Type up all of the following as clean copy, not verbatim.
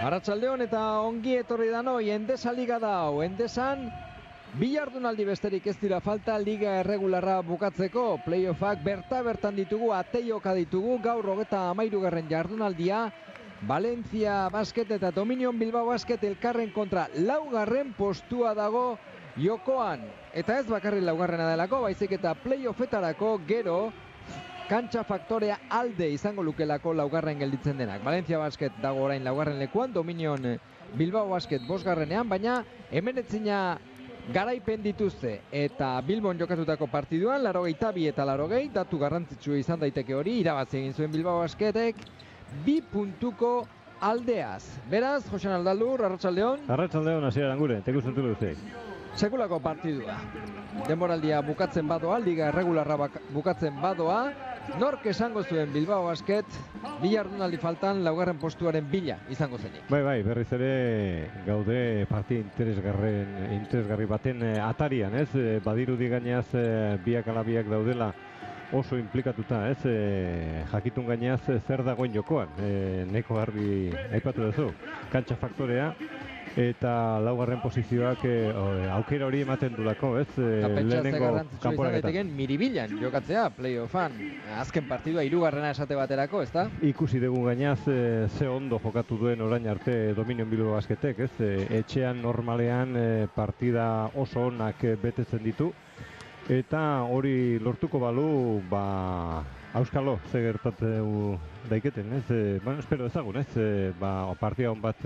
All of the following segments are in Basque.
Arratsaldeon eta ongi etorri danoi Endesa liga da hau. Endesan bi jardunaldi besterik ez dira falta liga erregularra bukatzeko. Playoffak bertan ditugu, ateioka ditugu. Gaur 33. jardunaldia. Valencia Basket eta Dominion Bilbao Basket elkarren kontra. 4. postua dago jokoan. Eta ez bakarrik 4. delako, baizik eta playoffetarako gero kantxa faktorea alde izango lukelako 4. gelditzen denak. Valencia Basket dago orain 4. lekuan, Dominion Bilbao Basket 5. baina hemeretzina garaipen dituzte eta Bilbon jokatutako partiduan 82 eta 80, datu garrantzitsua izan daiteke hori, irabazi egin zuen Bilbao Basketek 2 puntuko aldeaz. Beraz, Josean Aldaldur, arratsaldeon. Arratsaldeon, hasieran gure, tekusten duzue. Sekulako partidua. Denboraldia bukatzen badoa, liga erregularra bukatzen badoa, nork esango zuen Bilbao Basket bi jardunaldi faltan 4. postuaren bila izango zenik. Bai, berriz ere gaude parti interesgarri baten atarian, ez? Badirudi gainaz biak ala biak daudela oso implikatuta, ez? Jakitun gainaz zer dagoen jokoan, neko garbi aipatu duzu, kantxa faktorea eta 4. posizioak aukera hori ematen dulako, ez? Lehenengo kanporaketan. Miribilan jokatzea, playoffan, azken partidua 3. esate baterako, ezta? Ikusi dugu gainaz ze ondo jokatu duen orain arte Dominion Bilbao Basketek, ez? Etxean normalean partida oso onak betetzen ditu. Eta hori lortuko balu, auskalo, ze gertatu daiketen, ez? Espero ezagun, ez? Partida hon bat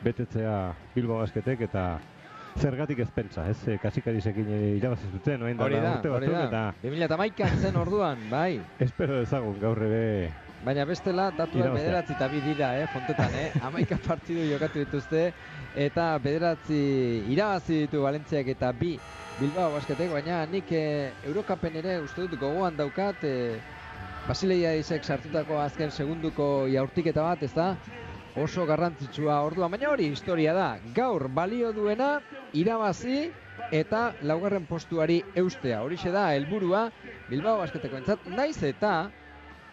betetzea Bilbao Basketek eta zergatik ez pentsa, ez? Kasikarisekin irabazi zuten, orain dela urte batzuk eta 2011an zen orduan, bai. Espero ezagun gaur ere. Baina bestela datuak 9 eta 2 dira, fontetan, 11 partidu jokatu dituzte eta 9 irabazi ditu Valentziak eta 2 Bilbao Basketek, baina nik Eurocupen ere uste dut gogoan daukat Basileia Isek sartutako azken segunduko jaurtiketa bat, ez da? Oso garrantzitsua orduan, baina hori historia da. Gaur balio duena irabazi eta 4. postuari eustea. Horixe da helburua Bilbao Basketeko entzat, naiz eta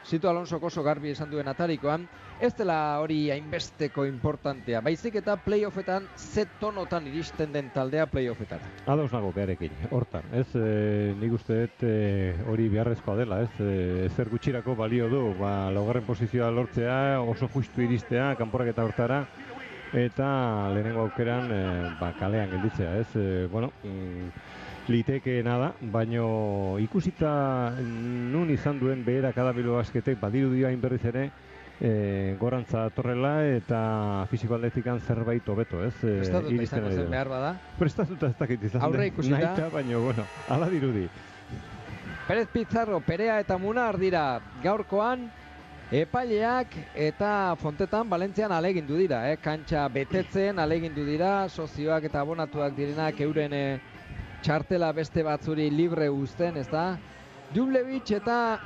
Sito Alonsok oso garbi esan duen atarikoan, ez dela hori hainbesteko importantea, baizik eta playoffetan ze tonotan iristen den taldea playoffetan. Ados nago beharekin, hortan, ez? Nik uste dut hori beharrezkoa dela, ez? Zer gutxirako balio du, 4. posizioa lortzea, oso justu iristea, kanporaketa hortara, eta lehenengo aukeran kalean gelditzea, ez? Litekeena da, baino ikusita nun izan duen beherakada Bilbao Basketek badirudi hain berriz ere gorantza torrela eta fisiko atletikan zerbait hobeto, ez? Prestatuta izango zen behar bada. Prestatuta ez dakit izan aurre ikusita. Naita, baino, ala dirudi. Perez Pizarro, Perea eta Munar dira gaurkoan epaileak eta fontetan Valentzian alegindu dira, kantxa betetzen alegindu dira, sozioak eta abonatuak direnak euren txartela beste batzuri libre uzten, ez da? Dublevic eta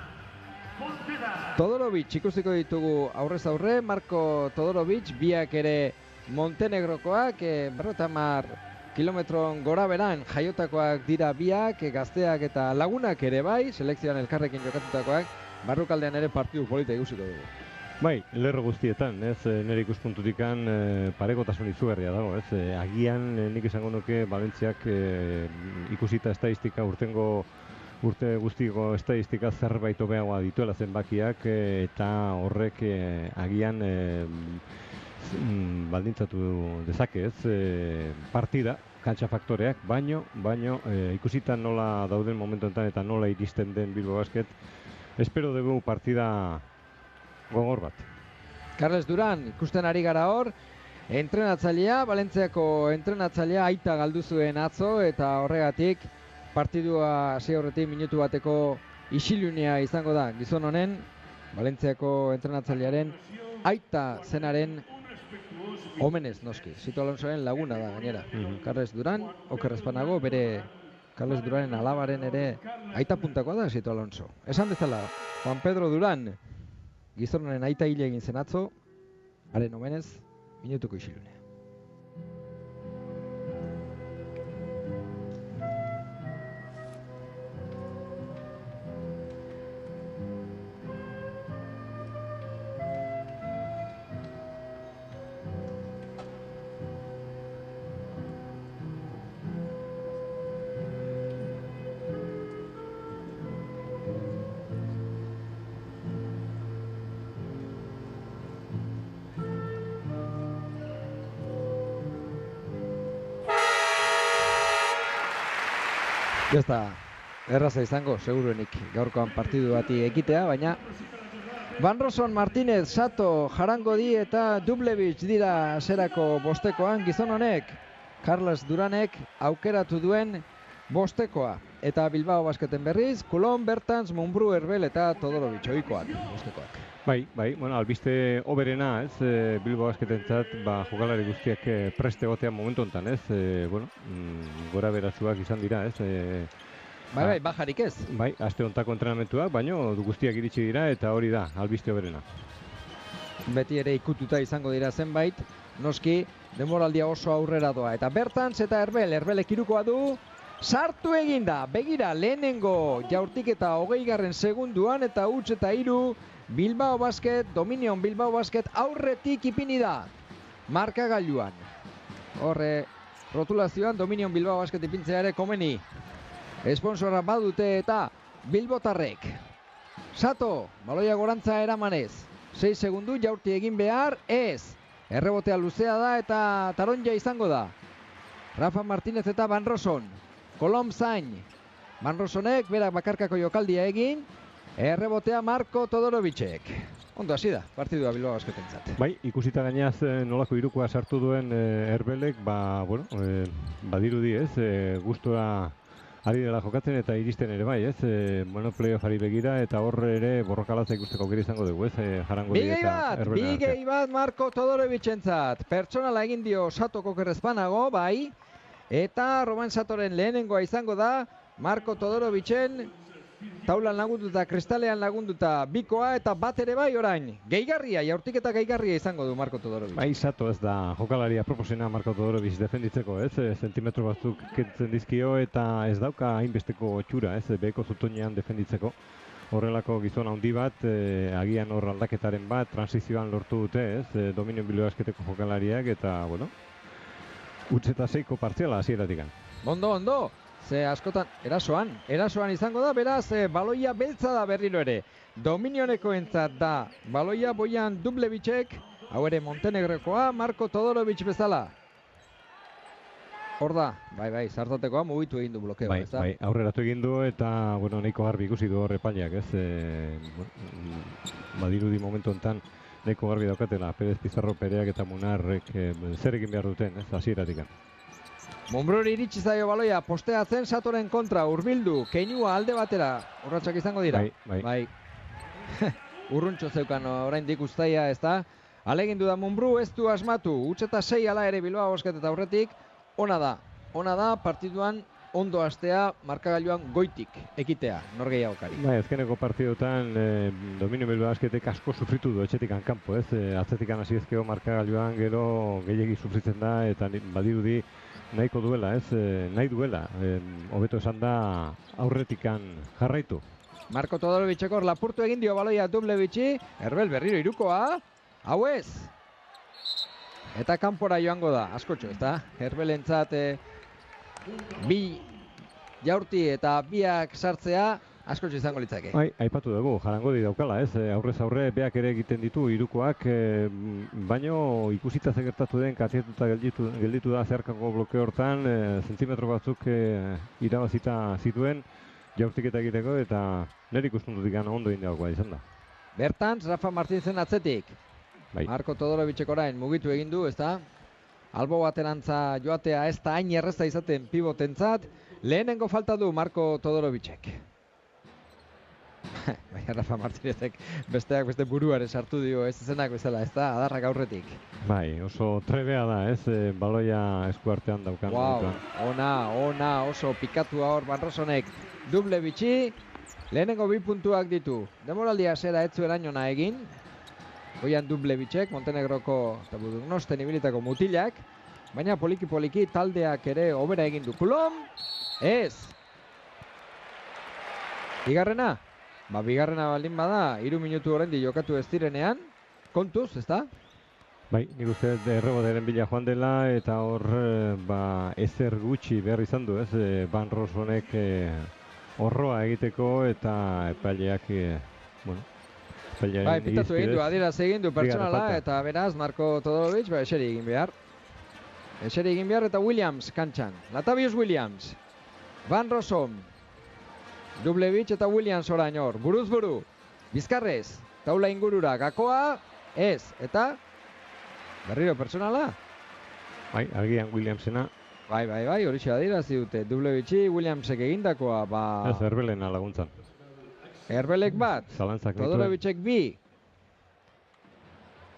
Todorovic ikusiko ditugu aurrez aurre, Marko Todorovic, biak ere Montenegrokoak, 50 kilometron gora beran jaiotakoak dira biak, gazteak eta lagunak ere bai, selekzioan elkarrekin jokatutakoak, barrukaldean ere partidu polita ikusiko dugu. Bai, lerro guztietan, ez, nire ikuspuntutikan parekotasun izugarria dago, ez, agian nik esango nuke Valentziak ikusita estadistika urte guztiko estadistika zerbait hobeagoa dituela zenbakiak eta horrek agian baldintzatu dezake, ez, partida, kantxa faktoreak, baino ikusita nola dauden momentu enten eta nola iristen den Bilbao Basket, espero dugu partida gogor bat. Carles Duran, ikusten ari gara hor, entrenatzailea, Valentziako entrenatzailea aita galdu zuen atzo eta horregatik partidua hasi aurretik minutu bateko isilunea izango da. Gizon honen, Valentziako entrenatzailearen aita zenaren omenez noski. Sito Alonsoren laguna da gainera. Carles Duran, oker ezpanago, bere Carles Duranen alabaren ere aita puntakoa da Sito Alonso. Esan bezala, Juan Pedro Duran, gizon honen aita hile egin zen atzo, haren omenez, minutuko isilunea. Ez da, erraza izango, seguruenik gaurkoan partidu bati ekitea, baina Van Roson, Martinez, Sato, Jarangodi eta Dublevic dira zerako bostekoan. Gizon honek, Carlos Duranek aukeratu duen bostekoa. Eta Bilbao Basketen berriz, Coulomb, Bertans, Mumbrú, Herbel eta Todorovic oikoak bostekoak. Bai, bueno, albiste oberena, ez, Bilbao Basketentzat, jokalari guztiak preste gotean momentu honetan, ez, gora beratsuak izan dira, ez, Bai, bajarik ez. Bai, aste hontako entrenamentuak, baino guztiak iritsi dira eta hori da, albiste oberena. Beti ere ikututa izango dira zenbait, noski, denboraldia oso aurrera doa. Eta Bertans eta Herbelek irukoa du, sartu eginda, begira lehenengo jaurtiketa 20. segunduan eta huts eta 3, Bilbao Basket, Dominion Bilbao Basket aurretik ipini da, markagailuan. Horre, rotulazioan Dominion Bilbao Basket ipintzea ere komeni. Esponsorra badute eta bilbotarrek. Sato, baloia gorantza eramanez. 6 segundu jaurti egin behar, ez. Errebotea luzea da eta taronja izango da. Rafa Martinez eta Van Roson. Coulomb zain. Van Rosonek berak bakarkako jokaldia egin. Errebotea Marko Todorovicek. Ondo hasi da, partidua Bilbao Basketentzat. Bai, ikusita gainaz nolako irukoa sartu duen Herbelek, badirudi ez, gustora ari dela jokatzen eta iristen ere bai, ez? Playoffari begira eta horre ere borrokalatza ikusteko aukera izango dugu, ez? Jarangodi eta Herbelen. Bigei bat Marko Todorovicentzat. Pertsonala egin dio Sato kokerrezpanago, bai. Eta Roman Satoren lehenengoa izango da Marko Todorovicen taulan lagunduta, kristalean lagunduta bikoa eta bat ere bai orain. Gehigarria, jaurtiketa gehigarria izango du Marko Todorovic. Bai, Sato ez da jokalaria proposena Marko Todorovic defenditzeko, ez? Zentimetro batzuk kentzen dizkio eta ez dauka hainbesteko txura, ez? Beheko zutoinean defenditzeko. Horrelako gizon handi bat, agian hor aldaketaren bat, transizioan lortu dute, ez? Dominion Bilbao Basketeko jokalariak eta, huts eta 6ko partziala hasieratik. Ondo. Ze askotan, erasoan izango da, beraz, baloia beltza da berriro ere. Dominionekoentzat da, baloia Bojan Dublevicek, hau ere Montenegrokoa, Marko Todorovic bezala. Hor da, bai, zartatekoa mugitu egin du blokeo. Bai, aurreratu egin du eta, nahiko garbi ikusi du horre epaileak, ez? Badirudi momentu honetan, nahiko garbi daukatela, Perez Pizarro, Pereak eta Munarrek zer egin behar duten, ez? Hasieratik. Mumbruri iritsi zaio baloia, posteatzen Satoren kontra, hurbildu, keinua alde batera, urratsak izango dira. Bai. Urruntxo zeukan oraindik uztaia, ez da? Alegindu da Mumbrú, ez du asmatu, huts eta 6 ala ere Bilbao Basket eta aurretik, ona da, partiduan ondo hastea, markagailuan goitik ekitea, norgehiagokari. Bai, azkeneko partidotan Dominion Bilbao Basketek asko sufritu du etxetik kanpo, ez? Atzetikan hasi ezkeo markagailuan gero gehiegi sufritzen da eta badirudi nahiko duela, ez? Nahi duela, hobeto esan da aurretikan jarraitu. Marko Todorovicek hor lapurtu egin dio baloia Dublevici, Herbel berriro irukoa, hau ez! Eta kanpora joango da, askotxo, ez da? Herbelentzat bi jaurti eta biak sartzea, askotxo izango litzake. Bai, aipatu dugu, Jarangodi daukala, ez? Aurrez aurre beak ere egiten ditu hirukoak, baino ikusita ze gertatu den katiatuta gelditu da zeharkako blokeo hortan, zentimetro batzuk irabazita zituen jaurtiketa egiteko eta nire ikuspuntutik ondo indagoa izan da. Bertans, Rafa Martinzen atzetik. Bai. Marko Todorovicek orain mugitu egin du, ez da? Albo baterantza joatea ez da hain errezta izaten pivotentzat, lehenengo falta du Marko Todorovicek. Baina Rafa Martinezek besteak beste buruaren sartu dio ez zenak bezala, ez da, adarrak aurretik. Bai, oso trebea da, ez, baloia eskuartean daukan. Wow, ona, oso pikatua hor Van Rosonek Dublevici, lehenengo 2 puntuak ditu. Demoraldia zera ez zuen ainona egin, Bojan Dublevicek, Montenegroko eta Budugnosten ibilitako mutilak, baina poliki taldeak ere hobera egin du. Coulomb, ez! Bigarrena? Bigarrena baldin bada, 3 minutu oraindik jokatu ez direnean, kontuz, ez da? Bai, nik uste erreboteren bila joan dela eta hor ezer gutxi behar izan du, ez? Van Rosonek horroa egiteko eta epaileak, bai, pitatu egin du, adieraz egin du pertsonala eta beraz, Marko Todorovic, eseri egin behar. Eseri egin behar eta Williams kantxan. Latavius Williams. Van Rossum. Dublevich eta Williams orain hor. Buruz buru. Bizkarrez. Taula ingurura. Gakoa. Ez. Eta berriro pertsonala. Bai, agian Williamsena. Bai, hori adirazi dute. Dublevichi Williamsek egindakoa, Ez, Herbelena laguntzan. Herbelek bat. Zalantzak nituen. Todorovichek bi.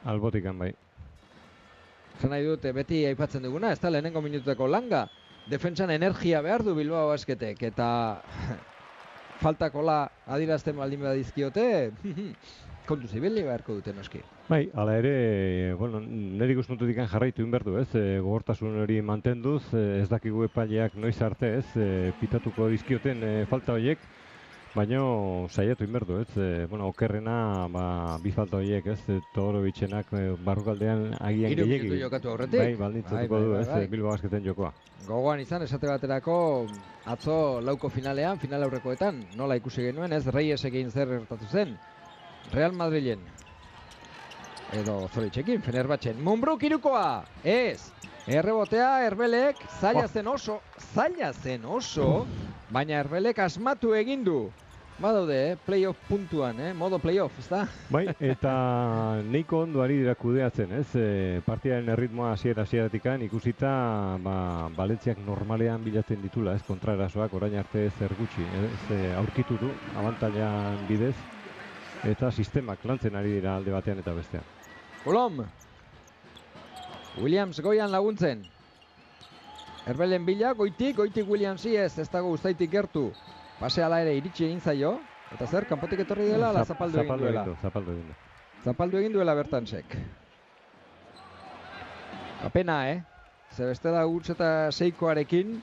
Albotikan bai. Zan nahi dute beti aipatzen duguna, ez da lehenengo minututeko langa. Defentsan energia behar du Bilbao Basketek, eta faltakola adirazten baldin badizkiote, kontu zibili beharko dute noski. Bai, hala ere, bueno, niri guztuntutik jarraitu inberdu, ez? Gogortasun hori mantenduz, ez dakigu epaileak noiz arte, ez? Pitatuko dizkioten falta horiek, baina saiatu inberdu, ez? Bueno, okerrena, bi falta horiek, ez? Todorovitchenak barrukaldean agian gehiagik. 3 minutu jokatu aurretik. Bai, baldintzatuko du, ez? Bilbao Basketen jokoa. Gogoan izan, esate baterako, atzo lauko finalean, final aurrekoetan, nola ikusi genuen, ez? Reyesekin zer gertatu zen. Real Madrilen. Edo Zoritxekin, Fenerbahtzen. Mumbruk irukoa! Ez! Errebotea, Herbelek, zaila zen oso, baina Herbelek asmatu egin du. Badaude, playoff puntuan, modo playoff, ezta? Bai, eta neiko ondo ari dira kudeatzen, ez? Partidaren erritmoa hasiera-hasieratik ikusita, Valentziak normalean bilatzen ditula, ez? Kontraerasoak orain arte zer gutxi, ez? Aurkitu du, abantailan bidez, eta sistemak lantzen ari dira alde batean eta bestean. Kolom! Williams goian laguntzen. Herbelen bila, goitik Williamsi ez dago uztaitik gertu. Pase ala ere iritsi egin zaio. Eta zer, kanpotik etorri dela, ala zapaldu egin duela. Zapaldu egin duela bertansek. Apena, Ze beste da gutz eta seikoarekin.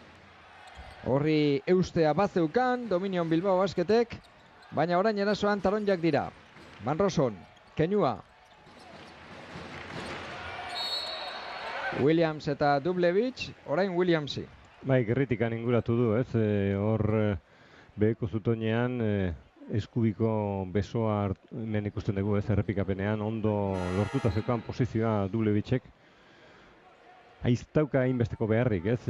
Horri eustea bazeukan, Dominion Bilbao Basketek. Baina orain erasoan taronjak dira. Van Rossum, keinua. Williams eta Dublevich, orain Williamsi. Bai, gerritikan inguratu du, ez? Hor beheko zutonean eskubiko besoa hemen ikusten dugu, ez? Errepikapenean ondo lortuta zeukan posizioa Dublevichek. Aiztauka hainbesteko beharrik, ez?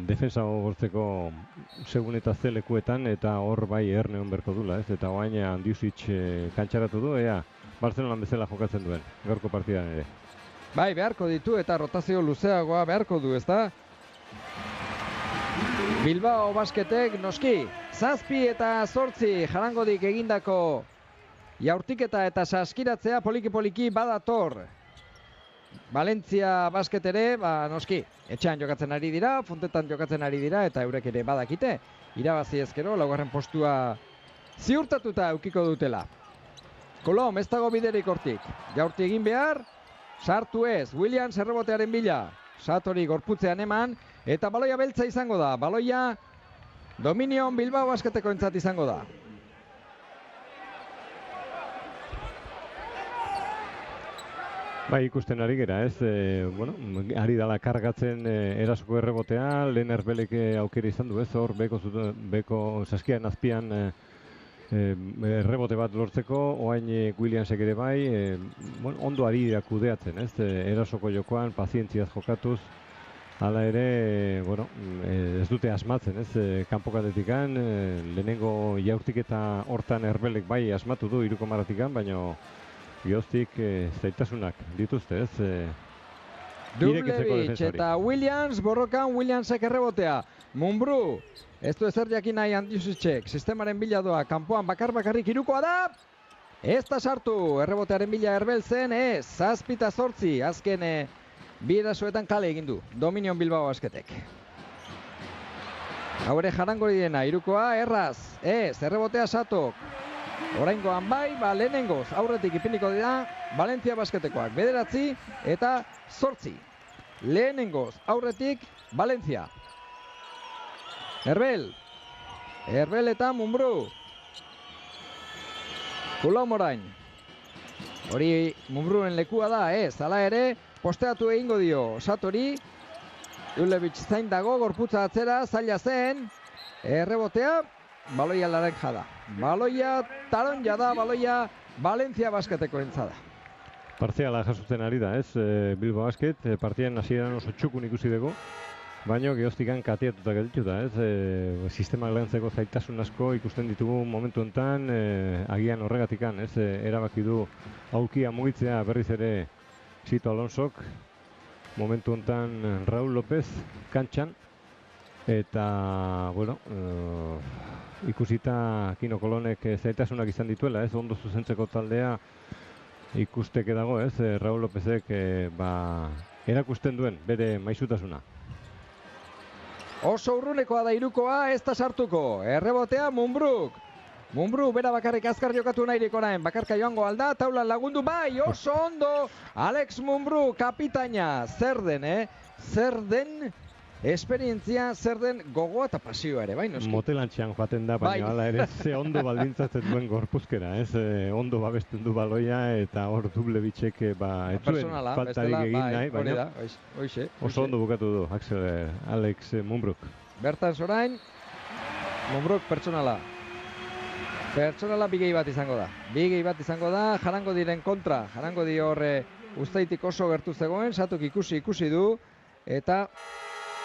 Defensa gortzeko segun eta ze lekuetan, eta hor bai erneon berko dula, ez? Eta oain Andiusic kantxaratu du, Barcelonan bezala jokatzen duen, gaurko partidan ere. Bai, beharko ditu eta rotazio luzeagoa beharko du, ezta? Bilbao Basketek noski, 7 eta 8 jarangodik egindako jaurtiketa eta saskiratzea poliki-poliki badator. Valentzia Basket ere, noski, etxean jokatzen ari dira, Fontetan jokatzen ari dira, eta eurek ere badakite, irabazi ezkero, laugarren postua ziurtatuta eukiko dutela. Kolom, ez dago biderik hortik, jaurti egin behar, sartu ez, Williams errebotearen bila, Satori gorputzean eman, eta baloia beltza izango da, baloia Dominion Bilbao Basketeko entzat izango da. Bai, ikusten ari gera, ez? Ari dala kargatzen erasoko errebotea, lehen Herbelek aukera izan du, ez? Hor, beko saskiaren azpian errebote bat lortzeko, oain Williamsek ere bai, ondo ari dira kudeatzen, ez? Erasoko jokoan, pazientziaz jokatuz, hala ere, ez dute asmatzen, ez? Kanpokatetikan, lehenengo jaurtiketa hortan Herbelek bai asmatu du, 3 baina Gioztik zaitasunak dituzte, ez? Dublevich eta Williams, borrokan Williamsek errebotea. Mumbrú, ez du ezer jakin nahi Andiusicek, sistemaren bila doa, kanpoan bakarrik irukoa da. Ez da sartu, errebotearen bila Herbel zen, ez, 7 eta 8, azken bi erasoetan kale egin du, Dominion Bilbao Basketek. Hau ere jarangori dena, irukoa, erraz, ez, errebotea Satok. Oraingoan bai, lehenengoz aurretik ipiniko dira Valentzia Basketekoak 9 eta 8. Lehenengoz aurretik Valentzia. Herbel eta Mumbrú. Kolom orain. Hori Mumbruen lekua da, ez, hala ere, posteatu egingo dio Satori. Dublevich zain dago, gorputza atzera, zaila zen. Errebotea, baloia laranja da. Baloia taronja da, baloia Valentzia Basketeko entzada. Partziala jasotzen ari da, ez? Bilbao Basket, partidan hasieran oso txukun ikusi dugu. baina gehoztikan kateatuta gelditu da, ez? Sistemak lantzeko zailtasun asko ikusten ditugu momentu honetan, agian horregatikan, ez? Erabaki du aulkia mugitzea berriz ere Sito Alonsok, momentu honetan Raúl López kantxan, eta, bueno, ikusita Kino Kolonek zailtasunak izan dituela, ez? Ondo zuzentzeko taldea ikusteke dago, ez? Raúl Lópezek erakusten duen bere maisutasuna. Oso urrunekoa da irukoa, ez da sartuko. Errebotea Mumbruk. Mumbruk bera bakarrik azkar jokatu nahirik orain. Bakarka joango alda, taulan lagundu bai, oso ondo. Alex Mumbruk, kapitaina. Zer den, Zer den esperientzia, zer den gogoa eta pasioa ere, bai, noski? Motelantxean joaten da, baina hala ere ze ondo baldintzatzen duen gorpuzkera, ez? Ondo babesten du baloia eta hor duble bitxek ez zuen faltarik egin nahi, baina oso ondo bukatu du Alex Mumbruk. Bertan zorain, Mumbruk pertsonala. Pertsonala bigei bat izango da. Bigei bat izango da, Jarango diren kontra. Jarango di horre Uztaitik oso gertu zegoen, Satuk ikusi du, eta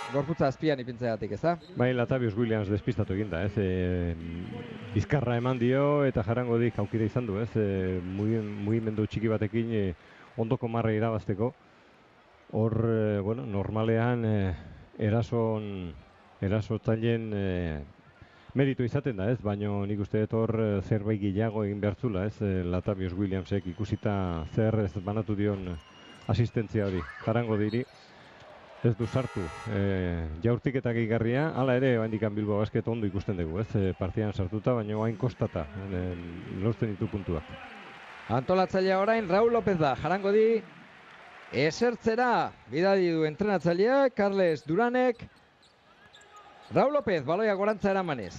gorputza azpian ipintzeatik, ez da? Bai, Latavius Williams despistatu egin da, ez? Bizkarra eman dio eta Jarangodik aukera izan du, ez? Mugimendu txiki batekin ondoko marra irabazteko. Hor, bueno, normalean erasotzaileen meritu izaten da, ez? Baina nik uste dut hor zerbait gehiago egin behartzula, ez? Latavius Williamsek ikusita zer ez banatu dion asistentzia hori. Jarangodiri ez du sartu jaurtiketa gehigarria, hala ere handikan Bilbao Basket ondo ikusten dugu, ez? Partidan sartuta, baina hain kostata lortzen ditu puntuak. Antolatzailea orain Raúl López da, Jarangodi esertzera bidali du entrenatzaileak, Carles Duranek. Raúl López, baloia gorantza eramanez.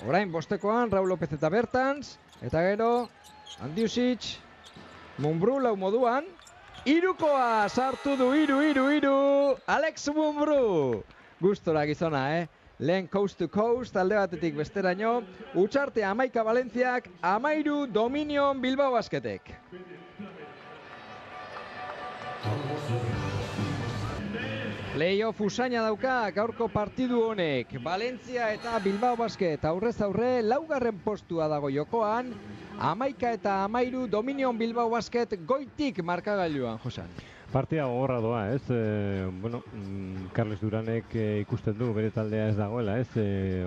Orain bostekoan, Raúl López eta Bertans, eta gero Andiusic, Mumbruk lau moduan. Irukoa sartu du, iru, Alex Mumbruk. Gustora gizona, Lehen coast to coast, alde batetik besteraino. Utxarte 11 Valentziak, 13 Dominion Bilbao Basketek. Playoff usaina dauka gaurko partidu honek. Valentzia eta Bilbao Basket aurrez aurre, laugarren postua dago jokoan. 11 eta 13 Dominion Bilbao Basket goitik markagailuan, Josan. Partia gogorra doa, ez? Bueno, Carles Duranek ikusten du bere taldea ez dagoela, ez?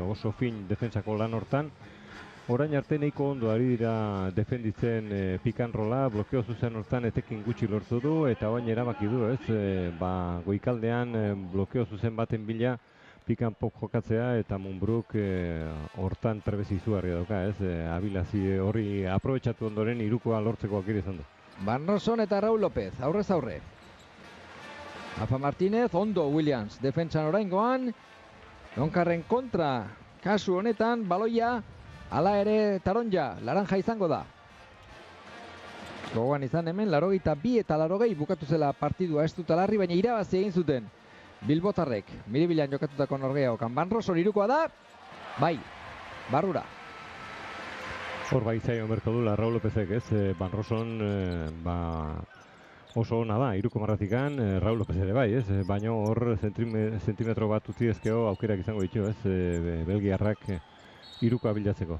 Oso fin defentsako lan hortan. Orain arte nahiko ondo ari dira defenditzen pick and rolla, blokeo zuzen hortan etekin gutxi lortu du eta orain erabaki du, ez? Goikaldean blokeo zuzen baten bila pick and pop jokatzea eta Mumbruk hortan trebezi izugarria dauka, ez? Abilazi hori aprobetxatu ondoren irukoa lortzeko aukera izan du. Van Rossum eta Raúl López, aurrez aurre. Rafa Martínez, ondo Williams, defentsan oraingoan. Onkarren kontra, kasu honetan, baloia, hala ere taronja, laranja izango da. Gogoan izan hemen, 82 eta 80 bukatu zela partidua ez dut alarri, baina irabazi egin zuten. Bilbotarrek, Miribilan jokatutako norgeaokan. Van Rossum irukoa da, bai, barrura. Hor zaio merko dula Raúl Lópezek, ez? Van Rossum oso ona da, iruko marratikan, Raúl López ere bai, ez? Baina hor zentimetro bat utzi ezkeo aukerak izango ditu, ez? Belgiarrak irukoa bilatzeko.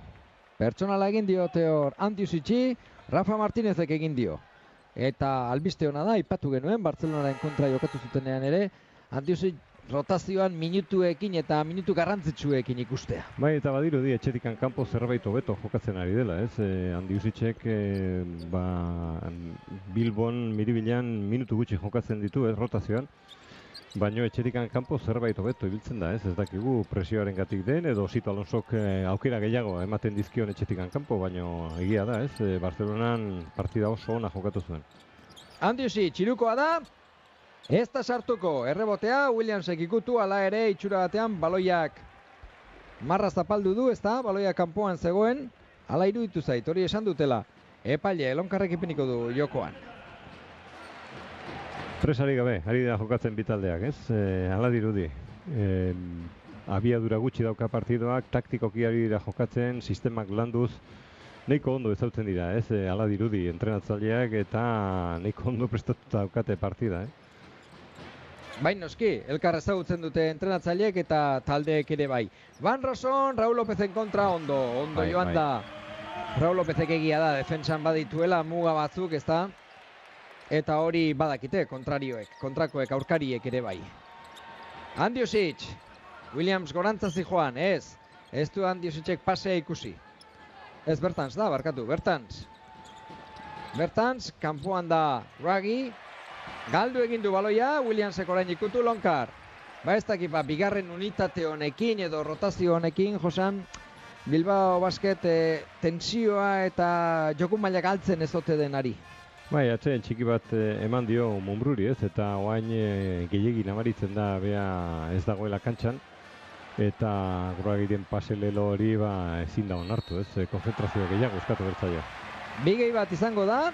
Pertsonala egin diote hor Andiusicci, Rafa Martínezek egin dio. Eta albiste hona da, ipatu genuen, Bartzelonaren kontra jokatu zutenean ere, Andiusic rotazioan minutuekin eta minutu garrantzitsuekin ikustea. Bai, eta badirudi etxetikan kanpo zerbait hobeto jokatzen ari dela, ez? Andiusicek Bilbon, Miribilan minutu gutxi jokatzen ditu, ez, rotazioan. Baina etxetikan kanpo zerbait hobeto ibiltzen da, ez? Ez dakigu presioaren gatik den, edo Sito Alonsok aukera gehiago ematen dizkion etxetikan kanpo, baina egia da, ez? Barcelonan partida oso ona jokatu zuen. Andiusic, irukoa da. Ez da sartuko, errebotea, Williamsek ikutu, ala ere, itxura batean, baloiak marra zapaldu du, ez da, baloiak kanpoan zegoen, ala iruditu zait, hori esan dutela. Epaile, elonkarrek ipiniko du jokoan. Presari gabe, ari da jokatzen bitaldeak, ez? Ala dirudi. Abiadura gutxi dauka partidoak, taktikoki ari dira jokatzen, sistemak landuz, nahiko ondo ezautzen dira, ez? Ala dirudi entrenatzaileak eta nahiko ondo prestatuta daukate partida, Bain noski, elkar ezagutzen dute entrenatzaileek eta taldeek ere bai. Van Roson, Raul Lopezen kontra ondo joan da. Raul Lopezek egia da, defentsan badituela muga batzuk, ezta? Eta hori badakite, kontrakoek, aurkariek ere bai. Andiusic, Williams gorantzazi joan, ez du Andiusicek pasea ikusi. Ez Bertans da, barkatu, Bertans, kanpoan da Ruggie, galdu egin du baloia, Williamsek orain ikutu Lonkar. Ez dakit, bigarren unitate honekin edo rotazio honekin, Josan, Bilbao Basket tensioa eta joku maila galtzen ez ote denari. Bai, atzeen txiki bat eman dio Mumbruri, ez? Eta oain gehiegi nabaritzen da bea ez dagoela kantxan. Eta Ruggieren pase lelo hori ezin da onartu, ez? Konzentrazio gehiago eskatu bertzaio. Bigei bat izango da,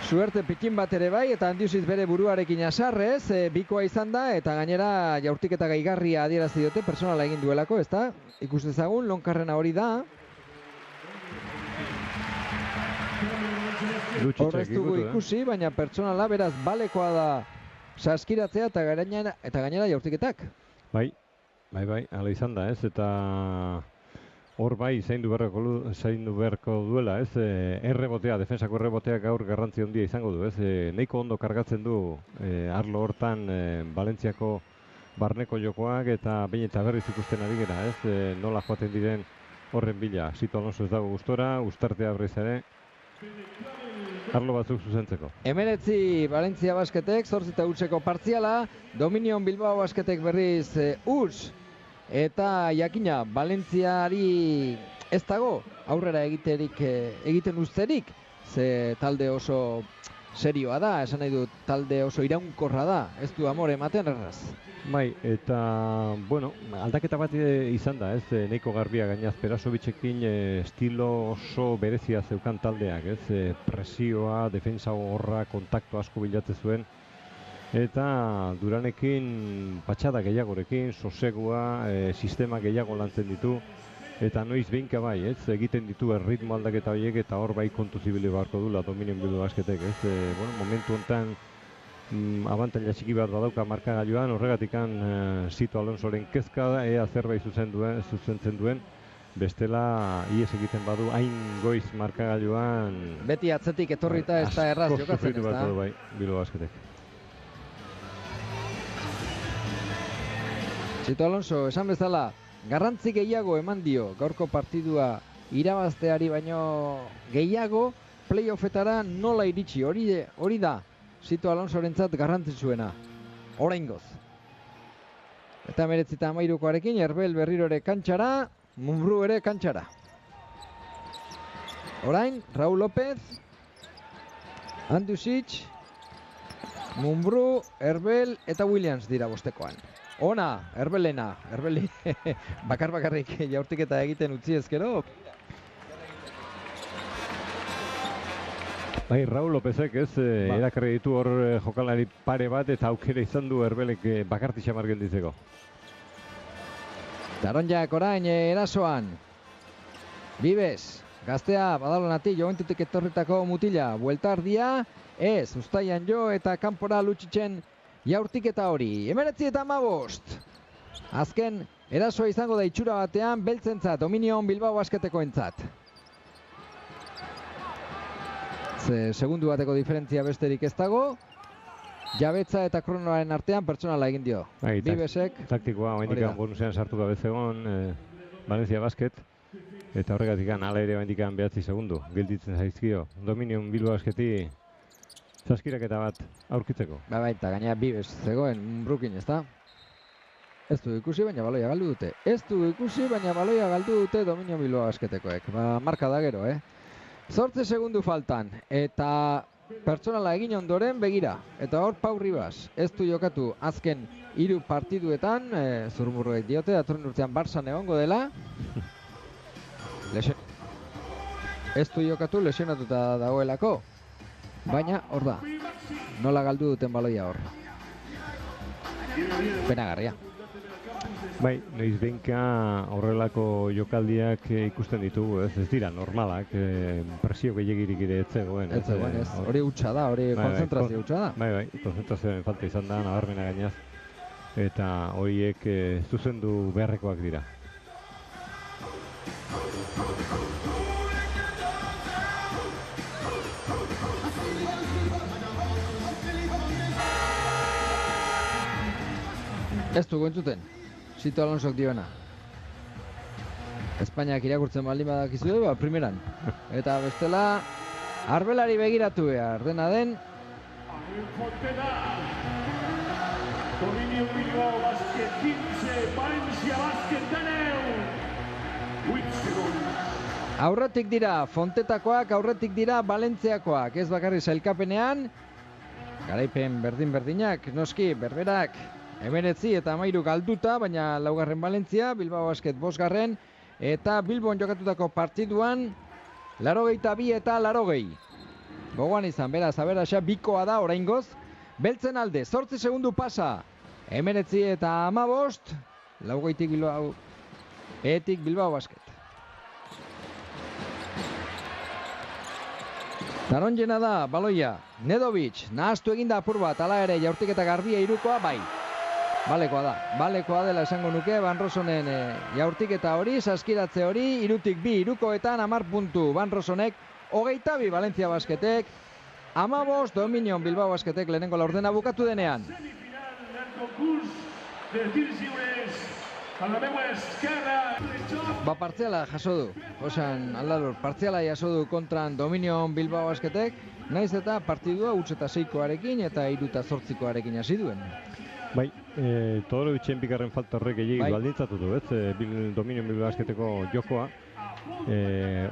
suerte pikin bat ere bai, eta Andiusic bere buruarekin asarrez, bikoa izan da, eta gainera jaurtiketa gaigarria adierazi diote, personala egin duelako, ezta? Ikus dezagun, Lonkarrena hori da. Horrez dugu ikusi, baina pertsonala beraz balekoa da saskiratzea eta gainera jaurtiketak. Bai, hala izan da, ez? Eta hor bai, zaindu beharko duela, ez? Errebotea, defensako erreboteak gaur garrantzi handia izango du, ez? Neiko ondo kargatzen du arlo hortan Valentziako barneko jokoak eta behin eta berriz ikusten ari gera, ez? Nola joaten diren horren bila. Sito Alonso ez dago gustora, ustartea berriz ere. Arlo batzuk zuzentzeko. 19 Valentzia Basketek, 8 hutseko partziala, Dominion Bilbao Basketek berriz huts. Eta jakina, Valentziari ez dago aurrera egiten usterik, ze talde oso serioa da, esan nahi dut talde oso iraunkorra da, ez du amore ematen erraz. Bai, eta, bueno, aldaketa bat izan da, ez, nahiko garbia gainaz Perasovicekin estilo oso berezia zeukan taldeak, ez, presioa, defensa horra, kontaktu asko bilatzen zuen, eta Duranekin patxada gehiagorekin, sosegua, sistema gehiago lantzen ditu, eta noiz behinka bai, ez, egiten ditu erritmo aldaketa horiek, eta hor bai kontu zibili beharko dula Dominion Bilbao Basketek, ez, bueno, momentu honetan abantaila txiki bat badauka markagailuan, horregatikan Sito Alonsoren kezka da, ea zerbait zuzentzen duen, bestela ies egiten badu hain goiz markagailuan. Beti atzetik etorrita ez da erraz jokatzen, ez da? Bai, Bilbao Basketek. Sito Alonso, esan bezala, garrantzi gehiago eman dio gaurko partidua irabazteari baino gehiago, playoffetara nola iritsi, hori da Sito Alonsorentzat garrantzitsuena, oraingoz. Eta 19-13koarekin Herbel berriro ere kantxara, Mumbrú ere kantxara. Orain, Raul López, Andiusic, Mumbrú, Herbel eta Williams dira bostekoan. Ona, Herbelena, Herbeli bakarrik jaurtiketa egiten utzi ezkero. Bai, Raul Lópezek ez, erakarri ditu hor jokalari pare bat eta aukera izan du Herbelek bakarti xamar gelditzeko. Daronjak orain erasoan. Bibes, gaztea badalonati Juventutik etorritako mutila. Buelta ardia, ez, Uztaian jo eta kanpora Lutsitzen jaurtiketa hori. 19-15. Azken erasoa izango da itxura batean beltzentzat, Dominion Bilbao Basketeko entzat. Segundu bateko diferentzia besterik ez dago. Jabetza eta kronoaren artean pertsonala egin dio. Bibesek. Taktikoa, oendikan bonusean sartu gabe zegoen Valencia Basket. Eta horregatik ala ere oendikan 9 segundu. Gelditzen zaizkio. Dominion Bilbao Basketi zaskiraketa bat aurkitzeko. Bai, eta gainera Bibes zegoen Mumbrukin, ez da? Ez du ikusi, baina baloia galdu dute. Dominion Bilbao Basketekoek. Marka da gero, 8 segundu faltan, eta pertsonala egin ondoren begira. Eta hor Pau Ribas, ez du jokatu azken 3 partiduetan, zurmurroek diote, datorren urtean Barsan egongo dela. Ez du jokatu lesionatuta dagoelako, baina hor da, nola galdu duten baloia hor. Penagarria. Bai, noiz behinka horrelako jokaldiak ikusten ditugu, ez dira normalak, presio gehiagirik ere ez zegoen. Ez zegoen, ez. Hori hutsa da, hori konzentrazio hutsa da. Bai, konzentrazioen falta izan da, nabarmena gainaz. Eta horiek zuzendu beharrekoak dira. Ez dugu entzuten, Sito Alonsok dioena. Espainiak irakurtzen baldin badakizu du, primeran. Eta bestela, arbelari begiratu behar, dena den. Dominio Bilbao Basket 15, Valencia Basket 10. Aurretik dira Fontetakoak, aurretik dira Valentziakoak. Ez bakarri sailkapenean, garaipen berdin-berdinak, noski, berberak. 19 eta 13 galduta, baina laugarren Valentzia, Bilbao Basket 5garren, eta Bilbon jokatutako partiduan, 82 eta 80. Gogoan izan, beraz, aberaxa bikoa da oraingoz, beltzen alde, 8 segundu pasa, 19 eta 15, 80 Bilbao, etik Bilbao Basket. Taronjena da, baloia, Nedovic, nahaztu eginda apur bat, ala ere, jaurtiketa garbia irukoa, bai. Balekoa dela esango nuke, Van Rosonen jaurtiketa hori, saskiratze hori, irutik bi, irukoetan 10 puntu, Van Rosonek, 22 Valencia Basketek, 15 Dominion Bilbao Basketek lehenengo laurdena bukatu denean. Partziala jaso du, Josan Aldalur, partziala jaso du kontran Dominion Bilbao Basketek, naiz eta partidua huts eta 6koarekin eta 3 eta 8koarekin hasi duen. Bai, Todorovicen bigarren falta horrek gehiagik baldintzatu du, ez? Dominion Bilbao Basketeko jokoa.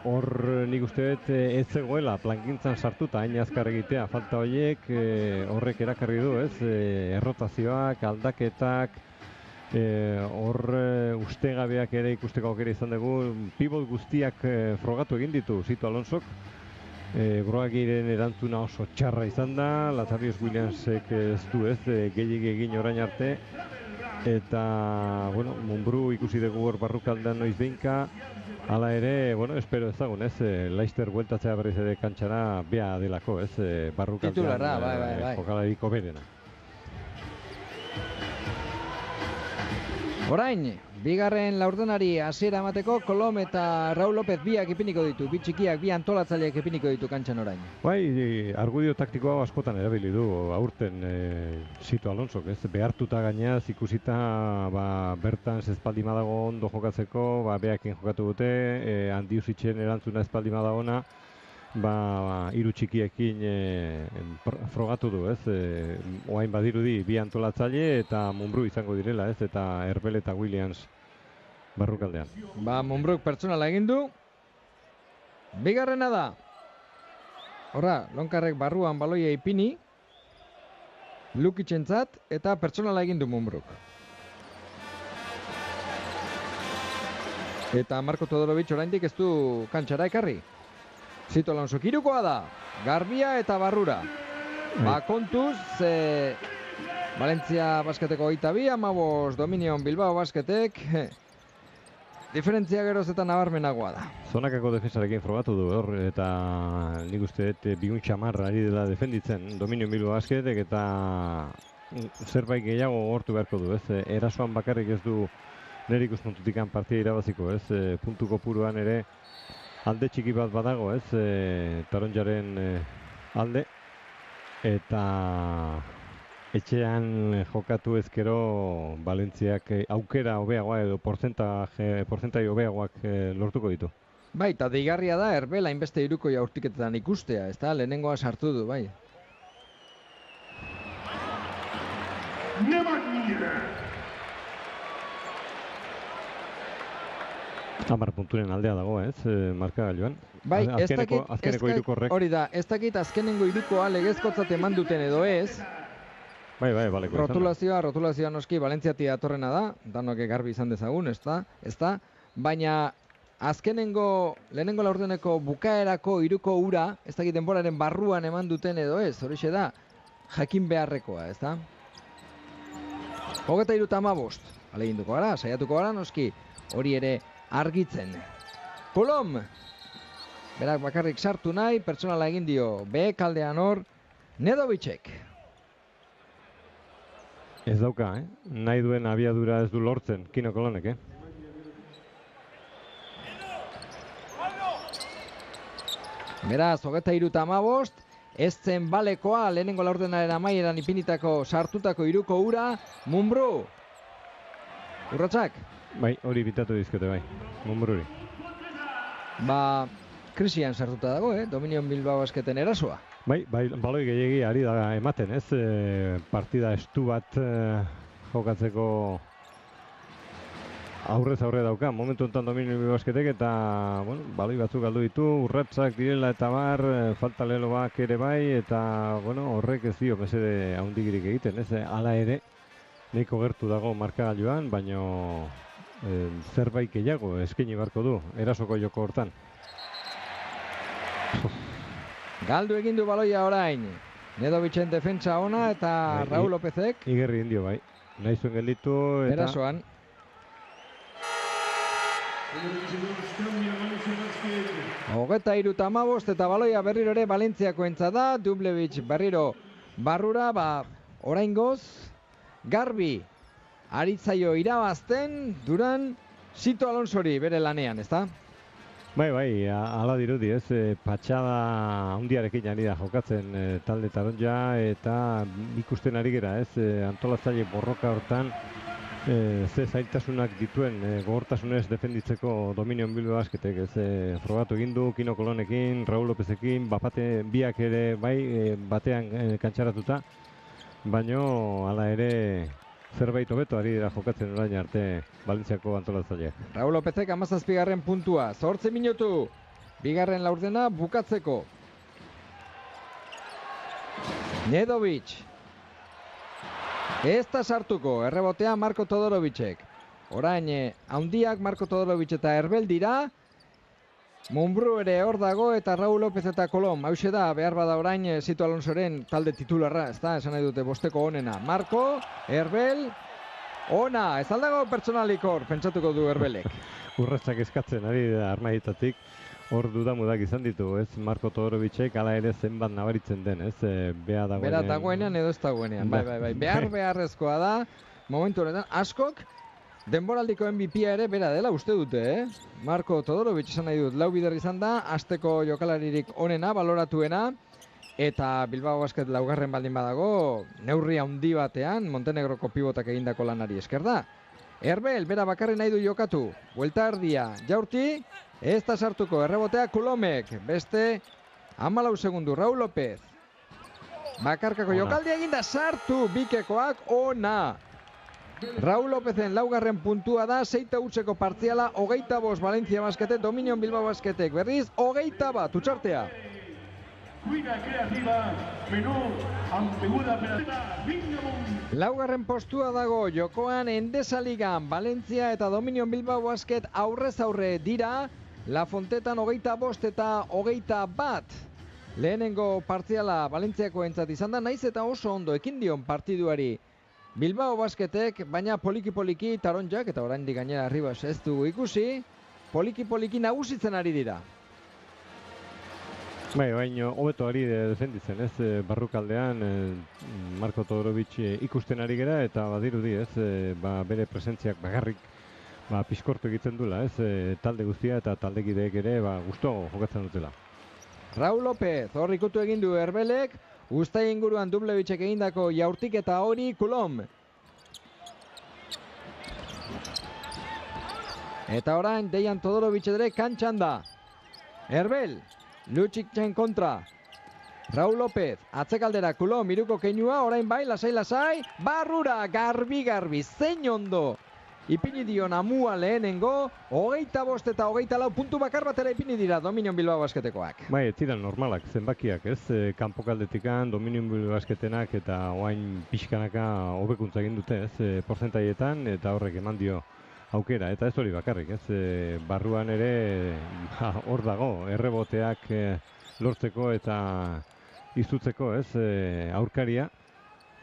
Hor nik uste dut ez zegoela plangintzan sartuta hain azkar egitea falta horiek horrek erakarri du, ez? Errotazioak, aldaketak, hor ustegabeak ere ikusteko aukera izan dugu, pivot guztiak frogatu egin ditu Sito Alonsok. Broagiren erantzuna oso txarra izan da, Lazarius Williamsek ez du ez, gehiagik egin orain arte. Eta, bueno, Munbru ikusi dugu hor barrukaldean noiz behinka. Hala ere, bueno, espero ezagun ez, Leicester bueltatzea berriz ere kantxara bea delako ez, barrukaldean titularra, bai. Jokalariko berena. Orain, bigarren laurdenari hasiera emateko Kolom eta Raul López biak ipiniko ditu, bi txikiak, bi antolatzaileak ipiniko ditu kantxan orain. Bai, argudio taktikoa askotan erabili du aurten Sito Alonsok, ez? Behartuta gainaz ikusita bertan ezpaldima dago ondo jokatzeko, beakin jokatu dute, Handiusitzen erantzuna ezpaldima da ona, hiru txikiekin frogatu du, ez? Oain badirudi bi antolatzaile eta Munbru izango direla, ez? Eta Herbel eta Williams barrukaldean. Munbruk pertsonala egin du. Bigarrena da. Horra, Lonkarrek barruan baloia ipini. Lukitzentzat eta pertsonala egin du Munbruk. Eta Marko Todorovic oraindik ez du kantxara ekarri. Sito Alonsok irukoa da, garbia eta barrura. Kontuz, Valencia Basketeko 22, 15 Dominion Bilbao Basketek, diferentzia geroz eta nabarmenagoa da. Zonakako defensarekin frogatu du hor, eta nik uste dut bigun txamarra ari dela defenditzen Dominion Bilbao Basketek, eta zerbait gehiago gortu beharko du, ez? Erasoan bakarrik ez du nire ikuspuntutikan partia irabaziko, ez? Puntu kopuruan ere alde txiki bat badago, ez, Taronjaren alde, eta etxean jokatu ezkero Valentziak aukera hobeagoa edo porzentai hobeagoak lortuko ditu. Bai, eta deigarria da Herbel hainbeste iruko jaurtiketetan ikustea, ez da, lehenengoa sartu du, bai. Hamar punturen aldea dago, ez, markagailuan. Bai, azkeneko irukorrek. Hori da, ez dakit azkenengo irukoa legezkotzat eman duten edo ez. Bai, baleko. Rotulazioa noski Valentziatik datorrena da, danok garbi izan dezagun, ez da. Baina lehenengo laurdeneko bukaerako iruko ura, ez dakit denboraren barruan eman duten edo ez, horixe da, jakin beharrekoa, ez da. 23-15, aleginduko gara, saiatuko gara noski hori ere argitzen. Kolom, berak bakarrik sartu nahi, pertsonala egin dio, kaldean hor, Nedovicek. Ez dauka, nahi duen abiadura ez du lortzen, Kino Kolonek, Beraz, 23:15, ez zen balekoa, lehenengo laurdenaren amaieran ipinitako sartutako 3 ura, Munbru. Urratsak? Bai, hori bitatu dizkete bai, Munbruri. Krisian sartuta dago, Dominion Bilbao Basketen erasoa. Bai, baloi gehiegi ari da ematen, ez? Partida estu bat jokatzeko aurrez aurre dauka. Momentu enten Dominion Bilbao Basketek eta, bueno, baloi batzuk galdu ditu, urratsak direla eta bar, falta leloak ere bai, eta, bueno, horrek ez dio mesede haundigirik egiten, ez? Hala ere, nahiko gertu dago markagailuan, baino zerbait gehiago eskaini beharko du, erasoko joko hortan. Galdu egin du baloia orain. Nedovicen defentsa ona eta Raul Lopezek. Igerri indio bai. Nahi zuen gelditu eta... Erasoan. Hogeta 3:15 eta baloia berriro ere Valentziako da. Dublevic berriro barrura, oraingoz garbi aritzaio irabazten Duran Sito Alonsori bere lanean, ezta? Bai, ala dirudi, ez, patxada handiarekin ari da jokatzen talde taronja eta ikusten ari gera, ez, antolatzaile borroka hortan ze zailtasunak dituen gogortasunez defenditzeko Dominion Bilbao Basketek, ez, frogatu egin du Kino Kolonekin, Raul Lopezekin, biak ere bai batean kantxaratuta, baino hala ere zerbait hobeto ari dira jokatzen orain arte Valentziako antolatzaileak. Raul Lopezek 17. puntua, 8 minutu. Bigarren laurdena bukatzeko. Nedovic. Ez da sartuko, errebotea Marko Todorovicek. Orain, haundiak Marko Todorovic eta Herbel dira. Munbru ere hor dago eta Raul Lopez eta Kolom. Hauxe da, behar bada orain Sito Alonsoren talde titularra, ez da, esan nahi dute bosteko onena. Marko, Herbel, ona, ez aldago pertsonalik hor, pentsatuko du Herbelek. Urratsak eskatzen ari da armaitatik, hor dudamudak izan ditu, ez, Marko Todorovicek ala ere zenbat nabaritzen den, ez, bea dagoenean edo ez dagoenean, bai, beharrezkoa da, momentu honetan, askok, denboraldiko MVP-a ere bera dela uste dute, Marko Todorovic esan nahi dut, lau bider izan da, asteko jokalaririk onena, baloratuena, eta Bilbao Basket laugarren baldin badago, neurri handi batean, Montenegroko pibotak egindako lanari esker da. Herbel, bera bakarri nahi du jokatu, buelta erdia, jaurti, ez da sartuko, errebotea Kulomek, beste 14 segundu, Raul Lopez. Bakarkako jokaldi eginda sartu, bikekoak, ona. Raul Lopezen laugarren puntua da, 6-0 partziala, 25 Valentzia Basketek, Dominion Bilbao Basketek, berriz, 21, tutxartea. Laugarren postua dago, jokoan Endesa Ligan, Valentzia eta Dominion Bilbao Basket aurrez aurre dira, La Fontetan 25 eta 21. Lehenengo partziala Valentziako entzat izan da, naiz eta oso ondo ekin dion partiduari Bilbao Basketek, baina poliki-poliki taronjak, eta oraindik gainera Arribas ez du ikusi, poliki-poliki nagusitzen ari dira. Bai, baina hobeto ari defenditzen, ez, barrukaldean Marko Todorovic ikusten ari gera, eta badirudi, ez, bere presentziak bagarrik pizkortu egiten dula, ez, talde guztia eta taldekideek ere gusto jokatzen dutela. Raul Lopez, hor ikutu egin du Herbelek, Uztai inguruan Dublevicek egindako jaurtik eta hori Kulom. Eta orain Dejan Todorovic ere kantxan da. Herbel, Lutxikchen kontra. Raul Lopez, atzekaldera Kulom, iruko keinua, orain bai, lasai, barrura, garbi, zein ondo. Ipini dio Namua lehenengo, 25 eta 24 puntu bakar batera ipini dira Dominion Bilbao Basketekoak. Bai, ez ziren normalak, zenbakiak, ez, kanpokaldetikan, Dominion Bilbao Basketenak eta oain pixkanaka hobekuntza egin dute, ez, porcentaietan, eta horrek eman dio aukera, eta ez hori bakarrik, ez, barruan ere hor dago, erreboteak lortzeko eta izutzeko, ez, aurkaria.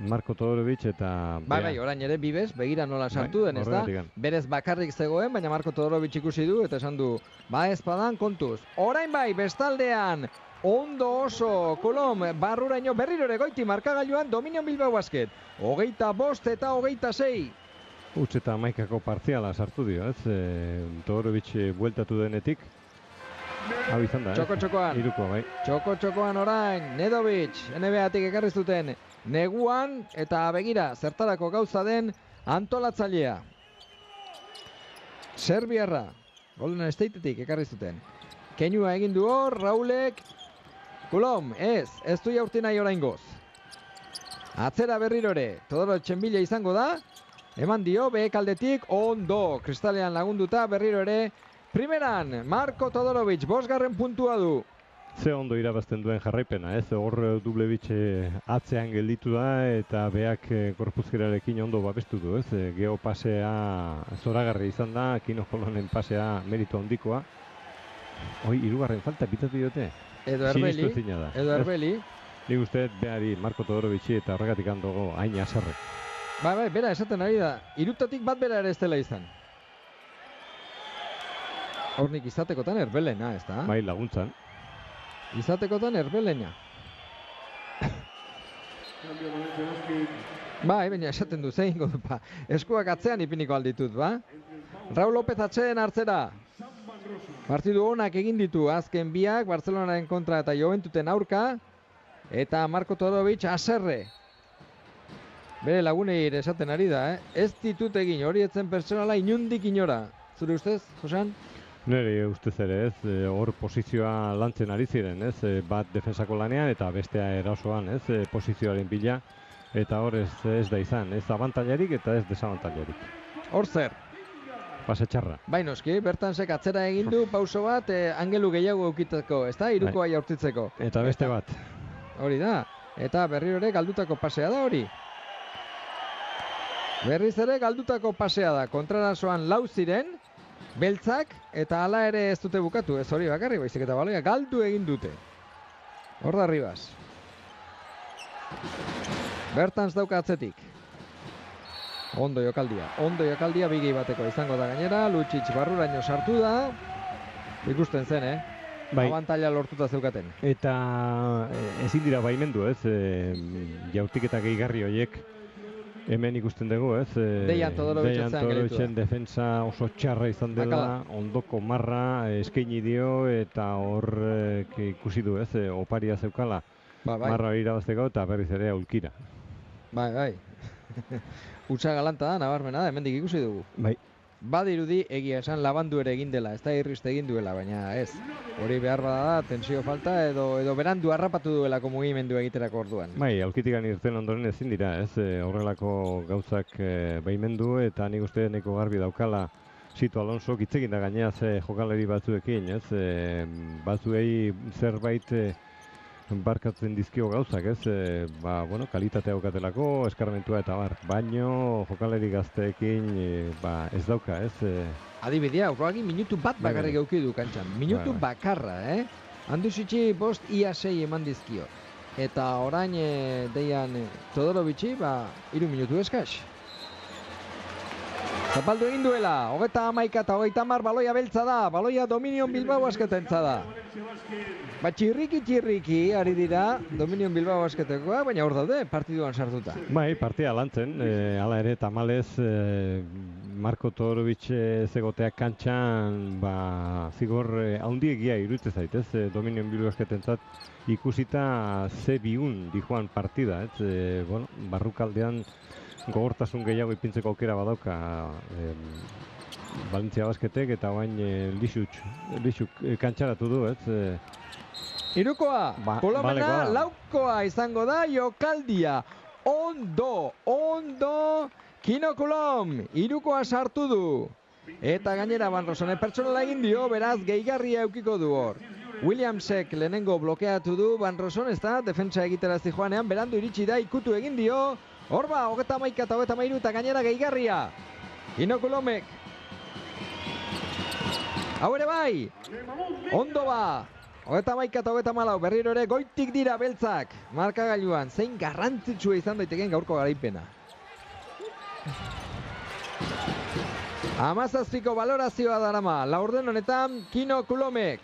Marko Todorovic eta... Bai, orain ere bibez, begira nola sartu den, ez da? Berez bakarrik zegoen, baina Marko Todorovic ikusi du, eta esan du, ezpadan kontuz. Orain bai, bestaldean, ondo oso, Kolom, barruraino berriro ere goiti markagailuan Dominion Bilbao Basket. 25 eta 26. Utz eta maikako partziala sartu dio, ez? Todorovic bueltatu denetik. Hau izan da, Txoko-txokoan. Iruko, bai. Txoko-txokoan orain, Nedovic, NBA-tik ekarri zuten. Neguan eta begira zertarako gauza den antolatzailea. Serbiarra, Golden Stateetik ekarri zuten. Keinua egin du hor, Raulek. Kolom, ez du jaurti nahi oraingoz. Atzera berrirore, Todorovic bila izango da. Eman dio, behekaldetik, ondo, kristalean lagunduta berriro ere. Primeran, Marko Todorovic, 5. puntua du. Ze ondo irabazten duen jarraipena, ez? Hor Dublevic atzean gelditu da eta beak korpuzkerarekin ondo babestu du, ez? Geo pasea zoragarri izan da, Kino Kolonen pasea meritu handikoa. Hoi, 3. falta pitatu diote. Edo Erbeli. Nik uste behari Marko Todorovic eta horregatik handogo hain azarre. Bai, bera esaten ari da. 3 bat bera ere ez dela izan. Hornik izatekotan Erbelena, ez da? Bai, laguntzan. Izatekotan Erbelena. Bai, baina esaten du zein godu, eskuak atzean ipiniko alditut, ba? Raul López atzeen hartzera. Partidu honak egin ditu azken biak, Barcelonaren kontra eta Joventuten aurka. Eta Marko Todorovic aserre. Bere lagunei esaten ari da, Ez ditut egin, hori etzen pertsonala inundik inora. Zure ustez, Josan? Nire ustez ere, ez, hor posizioa lantzen ari ziren, ez, bat defensako lanean eta bestea erasoan, ez, posizioaren bila, eta hor ez da izan, ez abantailarik eta ez desabantailarik. Hor zer? Pase txarra. Bai noski, bertan sek atzera egin du, pauso bat, angelu gehiago eukiteko, ez da, 3koa jaurtitzeko. Eta beste bat. Hori da, eta berriro ere galdutako pasea da hori. Berriz ere galdutako pasea da, kontrarasoan 4 ziren, beltzak, eta hala ere ez dute bukatu, ez hori bakarri, baizik eta baloia galdu egin dute. Hor da Ribas. Bertans dauka atzetik. Ondo jokaldia bigi bateko izango da gainera, Lucic barruraino sartu da. Ikusten zen, Bai. Abantaila lortuta zeukaten. Eta ezin dira baimendu, ez, jaurtiketa gehigarri horiek. Hemen ikusten dugu, ez? Dejan Todorovicen defensa oso txarra izan dela, ondoko marra eskaini dio eta hor ikusi du, ez? Oparia zeukala, marra irabazteko eta berriz ere aulkira. Bai. Utsa galanta da, nabarmena da, hemendik ikusi dugu. Bai. Badirudi egia esan labandu ere egin dela, ez da irriste egin duela, baina ez. Hori behar bada da, tensio falta edo berandu harrapatu duelako mugimendu egiterako orduan. Bai, aulkitikan irten ondoren ezin dira, ez? Horrelako gauzak baimendu eta nik uste neko garbi daukala Sito Alonso hitz egin da gainea jokalari batzuekin, ez? Batzuei zerbait barkatzen dizkio gauzak, ez? Kalitatea daukatelako, eskarmentua eta bar. Baino jokalari gazteekin ez dauka, ez? Adibidea, Urroagi minutu bat bakarrik eduki du kantxan. Minutu bakarra, Handusitxi 5 ia 6 eman dizkio. Eta orain Dejan Todorovici, 3 minutu eskas. Zapaldu egin duela, 31 eta 30 baloia beltza da, baloia Dominion Bilbao Basketentza da. Txirriki ari dira Dominion Bilbao Basketekoa, baina hor daude partiduan sartuta. Bai, partia lantzen, hala ere tamalez Marko Todorovic zegoteak kantxan, zigor haundiegia iruditzen zaitez, Dominion Bilbao Basketentzat ikusita ze biun dijoan partida, barrukaldean gogortasun gehiago ipintzeko aukera badauka Valentzia Basketek eta bain Lixuk kantxaratu du, ez? Irukoa, Kolomena laukoa izango da jokaldia. Ondo, Kino Kolom, Irukoa sartu du. Eta gainera Van Rossene pertsonala egin dio, beraz gehigarria eukiko du hor. Williamsek lehenengo blokeatu du, Van Rossene ez da, defentsa egiterazti joanean, berandu iritsi da, ikutu egin dio. Hor 31 eta 33 eta gainera gehigarria. Kino Kolomek. Hau ere bai, ondo 31 eta 34, berriro ere goitik dira beltzak. Markagailuan, zein garrantzitsua izan daiteken gaurko garaipena. 17ko balorazioa darama, laurden honetan Kino Kulomek.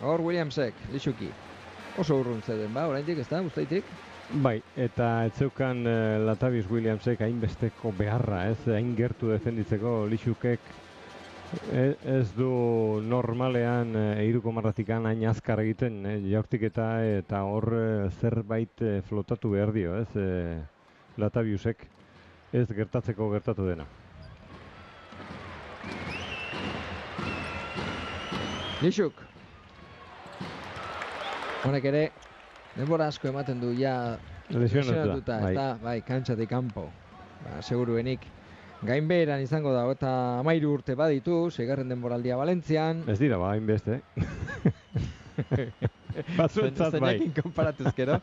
Hor Williamsek, lixuki. Oso urrun zeden, oraindik ez da, guztaitik? Bai, eta ez zeukan Latavius Williamsek hainbesteko beharra, ez hain gertu defenditzeko lixukek ez du normalean hiruko marratikan hain azkar egiten jaurtiketa eta hor zerbait flotatu behar dio, ez Lataviusek ez gertatzeko gertatu dena. Lixuk. Honek ere, denbora asko ematen du ja lesionatuta, bai, kantxatik kanpo. Seguruenik gainbeheran izango da, eta 13 urte baditu, 6. denboraldia Valentzian. Ez dira, hainbeste. Batzuentzat bai. Zeinekin konparatuzkero.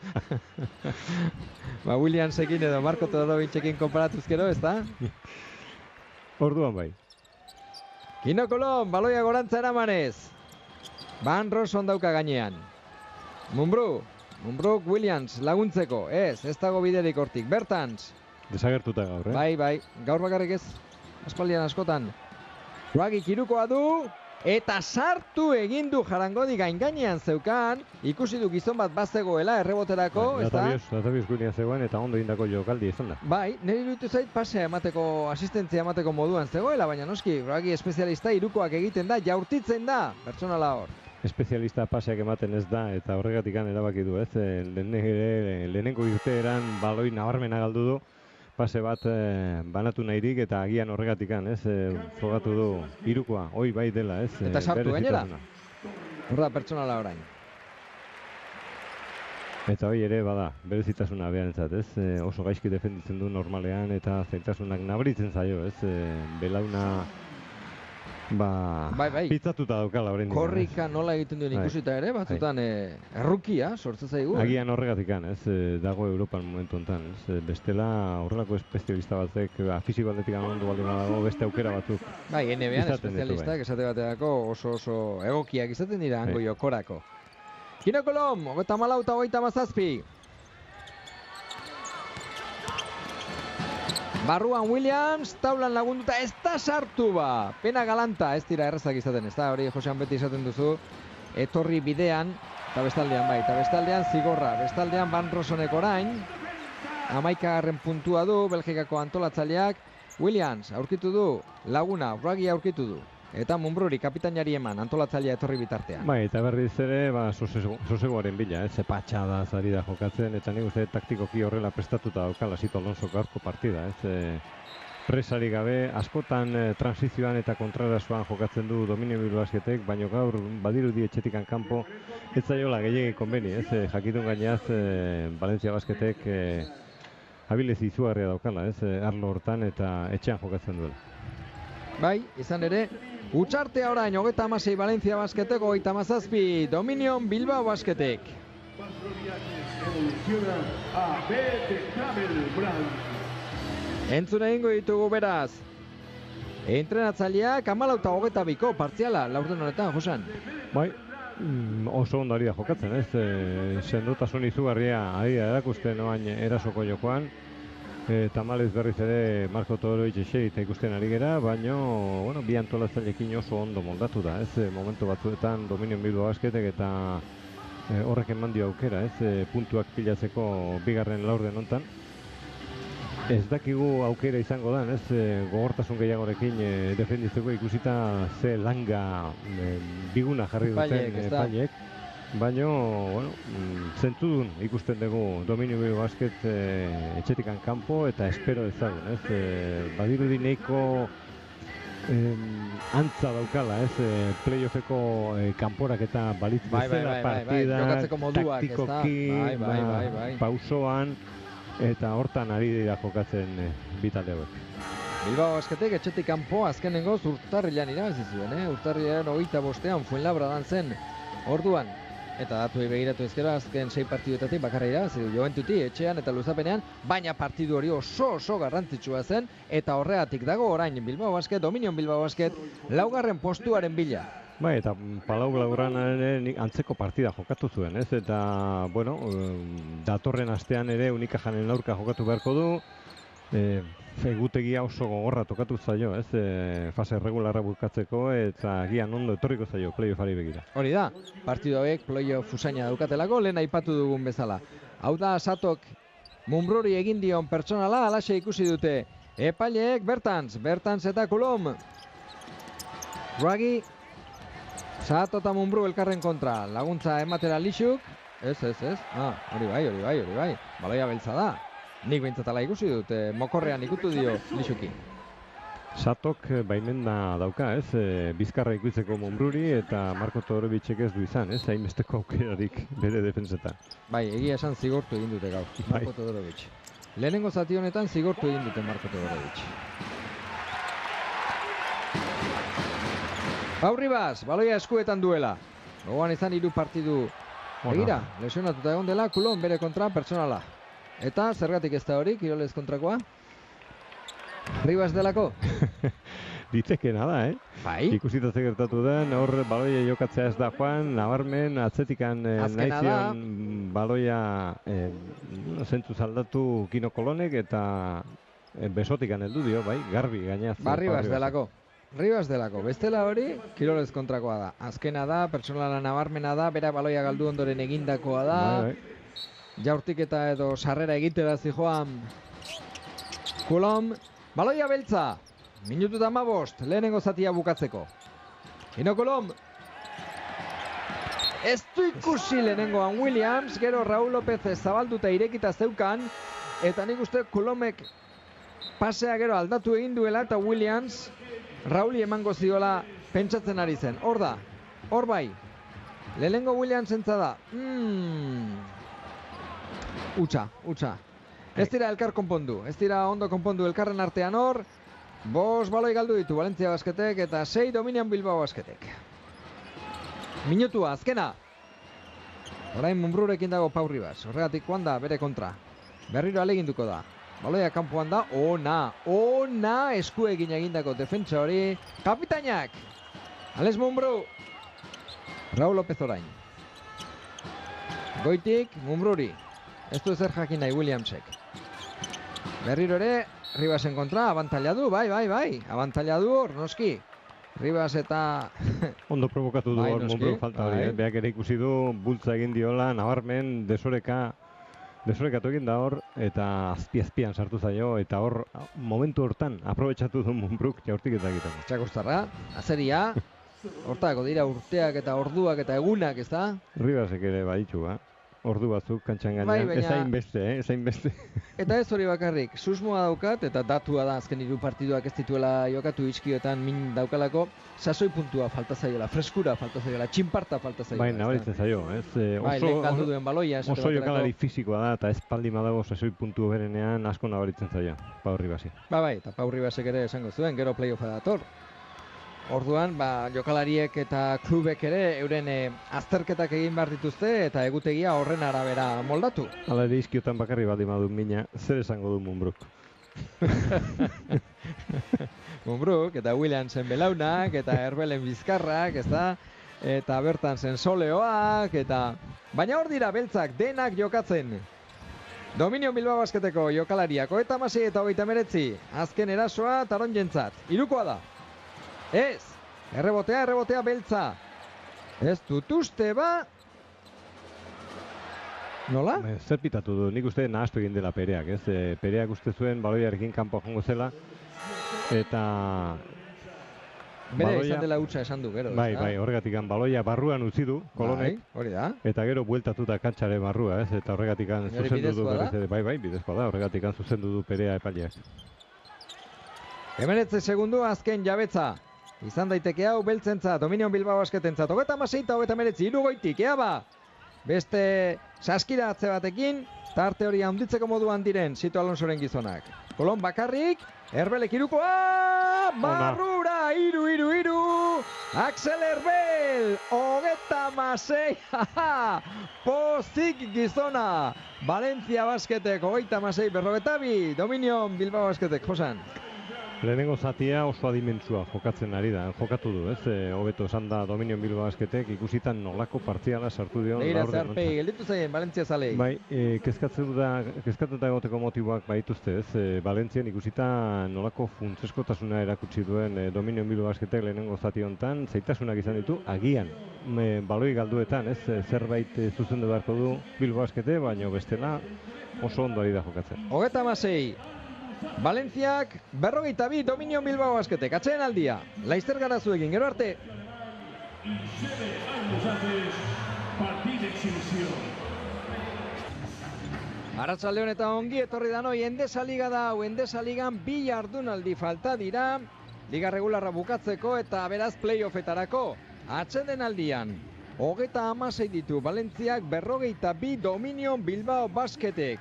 Williamsekin edo Marko Todorovicekin konparatuzkero, ez da? Orduan bai. Kino Kolon, baloia gorantza eramanez. Van Rossum dauka gainean. Mumbruk Williams laguntzeko, ez dago biderik hortik, Bertans. Desagertuta gaur, Bai, gaur bakarrik ez, aspaldian askotan. Ruagi kirukoa du, eta sartu egin du Jarangodi gainean zeukan, ikusi du gizon bat bazegoela erreboterako, ez da? Latavius Williams zegoen eta ondo indako jokaldi izan da. Bai, nire iruditu zait pasea emateko, asistentzia emateko moduan zegoela, baina noski, Ruagi espezialista hirukoak egiten da, jaurtitzen da, pertsonala hor. Espezialista paseak ematen ez da, eta horregatik erabaki du, ez? Lehenengo irteeran baloi nabarmena galdu du, pase bat banatu nahirik eta agian horregatik frogatu du hirukoa, hoi bai dela, ez? Eta sartu gainera? Horra pertsonala orain. Eta hoi ere bada, berezitasuna beharentzat, ez? Oso gaizki defenditzen du normalean eta zailtasunak nabaritzen zaio, ez? Belauna bai. Pitzatuta daukala oraindik. Korrika nola egiten duen ikusita ere, batzutan errukia sortzen zaigu. Agian horregatikan, ez dago Europan momentu honetan, ez bestela horrelako espezialista batzek fisiko aldetik ondo baldin badago beste aukera batzuk. Bai, NBA-an espezialistak esate baterako oso egokiak izaten dira hango jokorako. Kino Kolon, 34 eta 37. Barruan Williams, taulan lagunduta, ez da sartu ba. Pena galanta, ez dira errazak izaten, ez da, hori Josean beti izaten duzu. Etorri bidean, eta bestaldean bai, eta bestaldean zigorra, bestaldean Van Rossonek orain. 11. puntua du, Belgikako antolatzaileak. Williams aurkitu du, laguna, Ruagi aurkitu du. Eta Mumbruri kapitainari eman, antolatzailea etorri bitartean. Bai, eta berriz ere, sosegoaren bila, patxada zari da jokatzen, eta nik uste taktikoki horrela prestatuta daukala Sito Alonso gaurko partida, presari gabe, askotan transizioan eta kontrarasuan jokatzen du Dominio Bilbao Basketek, baina gaur badirudi etxetikan kanpo, ez zaiola gehiagik konbeni, jakitun gaineaz Valencia Basketek abilezi izugarria daukala, arlo hortan eta etxean jokatzen duela. Bai, izan ere, Utsartea orain, 36 Valencia Basketek, 37 Dominion Bilbao Basketek. Entzun egingo ditugu beraz. Entrenatzaileak 14-22ko partziala, laurden honetan, Josan. Bai, oso ondo ari da jokatzen, sendotasun izugarria ari da erakusten oain erasoko jokoan. Tamalez berriz ere Marko Todorovic eta ikusten ari gera, baina bi antolatzaileekin oso ondo moldatu da, momentu batzuetan Dominion Bilbao Basketek eta horrek eman dio aukera, puntuak pilatzeko bigarren laurden hontan. Ez dakigu aukera izango da, gogortasun gehiagorekin defenditzeko ikusita ze langa biguna jarri duten epaileek. Baina, zentzudun ikusten dugu Dominio Bilbao Basket etxetikan kanpo eta espero ezagun, badirudi nahiko antza daukala, playoffeko kanporak eta balitz bezala partida, taktikoki, pausoan, eta hortan ari dira jokatzen bitalde hauek. Bilbao Basketek etxetik kanpo azkenengoz urtarrilean irabazi zuen, urtarrilean 25ean Fuenlabradan zen orduan. Eta datuei begiratu ezkero azken 6 partiduetatik bakarra irabazi du Juventuti etxean eta luzapenean, baina partidu hori oso garrantzitsua zen eta horregatik dago orain Bilbao Basket, Dominion Bilbao Basket, 4. postuaren bila. Bai, eta Palau Blaugrana antzeko partida jokatu zuen, ez? Eta, bueno, datorren astean ere Unikajanen aurka jokatu beharko du. Egutegia oso gogorra tokatu zaio, ez? Fase regularra bukatzeko eta gian ondo etorriko zaio playoffari begira. Hori da, partidu hauek playoff usaina daukatelako, lehen aipatu dugun bezala. Hau da, Satok Mumbruri egin dion pertsonala, alaxe ikusi dute. Epaileek Bertans eta Coulomb. Ruggie, Sato eta Mumbru elkarren kontra. Laguntza ematera Lixuk. Ez. Hori bai. Baloia beltza da. Nik behintzatala ikusi dut, mokorrean ikutu dio Lixuki. Satok baimena dauka, ez? Bizkarra ikutzeko Mumbruri eta Marko Todorovićek ez du izan, ez? Hainbesteko aukerarik bere defentsetan. Bai, egia esan zigortu egin dute gaur, Marko Todorović. Lehenengo zati honetan zigortu egin dute Marko Todorović. Pau Ribas, baloia eskuetan duela. Gogoan izan 3 partidu begira, lesionatuta egon dela, Coulomb bere kontra pertsonala. Eta zergatik ez da hori, kirolez kontrakoa? Ribas delako? Ditzekena da, Bai. Ikusita ze gertatu den, hor baloia jokatzea ez da joan, nabarmen atzetikan naizion baloia zentzuz aldatu Kino Kolonek eta besotikan heldu dio, bai, garbi gainaz. Ribas delako, bestela hori, kirolez kontrakoa da. Azkena da, pertsonala nabarmena da, bera baloia galdu ondoren egindakoa da. Bai. Jaurtiketa edo sarrera egitera zijoan Coulomb, baloia beltza, minutu eta 15, lehenengo zatia bukatzeko. Kino Coulomb, ez du ikusi lehenengoan Williams, gero Raúl López zabalduta irekita zeukan, eta nik uste Coulombek pasea gero aldatu egin duela, eta Williams Raúli emango ziola pentsatzen ari zen. Hor da, hor bai, lehenengo Williams entza da. Utsa. Ez dira elkar konpondu, ez dira ondo konpondu elkarren artean hor. 5 baloi galdu ditu Valencia Basketek eta 6 dominian Bilbao Basketek. Minutua, azkena. Orain Mumbrurekin dago Pau Ribas, horregatik joan da bere kontra. Berriro aleginduko da. Baloia kanpoan da, ona esku egin egindako defentsa hori. Kapitainak, Alex Mumbru. Raúl López orain. Goitik, Mumbruri. Ez du ezer jakin nahi Williamsek. Berriro ere, Ribasen kontra, abantaila du, bai. Abantaila du hor, noski. Ribas eta... Ondo provokatu du hor Mumbru falta hori, Beak ere ikusi du, bultza egin diola, nabarmen, desorekatu egin da hor, eta azpian sartu zaio, eta hor, momentu hortan, aprobetxatu du Mumbruk jaurtiketa egiten. Txakustarra, azeria, hortako dira urteak eta orduak eta egunak, ez da? Ribasek ere baditu, ordu batzuk kantxan gainean, ez hainbeste. Eta ez hori bakarrik, susmoa daukat, eta datua da azken 3 partiduak ez dituela jokatu izkiotan min daukalako, sasoi puntua falta zaiola, freskura falta zaiola, txinparta falta zaiola. Bai, nabaritzen zaio, ez? Lehen galdu duen baloia. Oso jokalari fisikoa da, eta ez paldi madago sasoi puntu berenean asko nabaritzen zaio, Pau Ribasi. Bai, eta Pau Ribasek ere esango zuen, gero playoffa dator. Orduan, jokalariek eta klubek ere euren azterketak egin behar dituzte eta egutegia horren arabera moldatu. Hala ere izkiotan bakarri baldin badu mina, zer esango du Mumbruk? Mumbruk eta Williamsen belaunak eta Herbelen bizkarrak, ezta? Eta bertan Sensoleoak eta... Baina hor dira beltzak denak jokatzen. Dominio Bilbao Basketeko jokalariak 36 eta 39. Azken erasoa Taronjentzat. 3koa da. Ez, errebotea beltza. Ez dut uste ba. Nola? Zer pitatu du, nik uste nahastu egin dela Pereak, ez? Pereak uste zuen baloiarekin kanpoa jongo zela. Eta... Bere izan dela hutsa esan du, gero. Bai, horregatikan baloia barruan utzi du, Kolonek. Hori da. Eta gero bueltatuta kantxare barrua, ez? Eta horregatikan zuzendu du berez ere. Bai, bidezkoa da, horregatikan zuzendu du Perea epaileak. 19 segundu azken jabetza. Izan daiteke hau beltzentza, Dominion Bilbao Basketentzat. 36 eta 39, 3 goitik, ea ba! Beste saskiratze batekin, tarte hori handitzeko moduan diren Sito Alonsoren gizonak. Coulomb bakarrik, Herbelek 3koa, barrura, 3. Axel Herbel, 36, pozik gizona. Valencia Basketek, 36, 42, Dominion Bilbao Basketek, Josan. Lehenengo zatia oso adimentsua jokatzen ari da, jokatu du, ez? Hobeto esan da Dominion Bilbao Basketek ikusitan nolako partziala sartu dion Begira, laurden zeharpei, gelditu zaien, Valentzia zalei. Bai, kezkatuta egoteko motiboak baituzte, ez? Valentzian ikusita nolako funtseskotasuna erakutsi duen Dominion Bilbao Basketek lehenengo zati hontan, zaitasunak izan ditu, agian, baloi galduetan, ez? Zerbait zuzendu beharko du Bilbao Baskete, baina bestela oso ondo ari da jokatzen. 36. Valentziak 42 Dominion Bilbao Basketek, atxeen aldia. Laizter Garazuekin, gero arte. Arratsaldeon eta ongi etorri da noi Endesa Liga da hau, Endesa Ligan 2 jardunaldi falta dira. Liga regularra bukatzeko eta beraz playoffetarako. Atxeden aldian, 36 ditu Valentziak 42 Dominion Bilbao Basketek.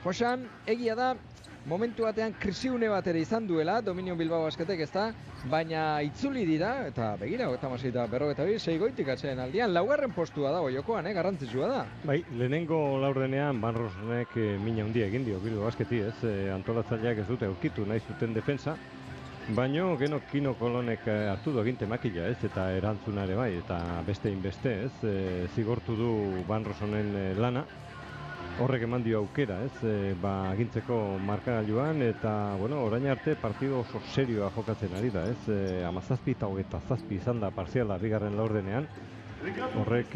Josan, egia da, momentu batean krisiune bat ere izan duela Dominion Bilbao Basketek, ezta? Baina itzuli dira, eta begira, 36 eta 42, 6 goitik atxeen aldian. Laugarren postua dago jokoan, garrantzitsua da. Bai, lehenengo laurdenean Van Rosenek mina handia egin dio Bilbao Basketi, ez? Antolatzaileak ez dute aurkitu nahi zuten defensa. Baino, geno Kino Kolonek hartu du egin temakila, ez? Eta erantzuna ere bai, eta beste inbeste, ez? Zigortu du Van Rosenen lana. Horrek eman dio aukera, ez? Agintzeko markagailuan, eta, bueno, orain arte partido oso serioa jokatzen ari da, ez? 17 eta 27 izan da partziala bigarren laurdenean. Horrek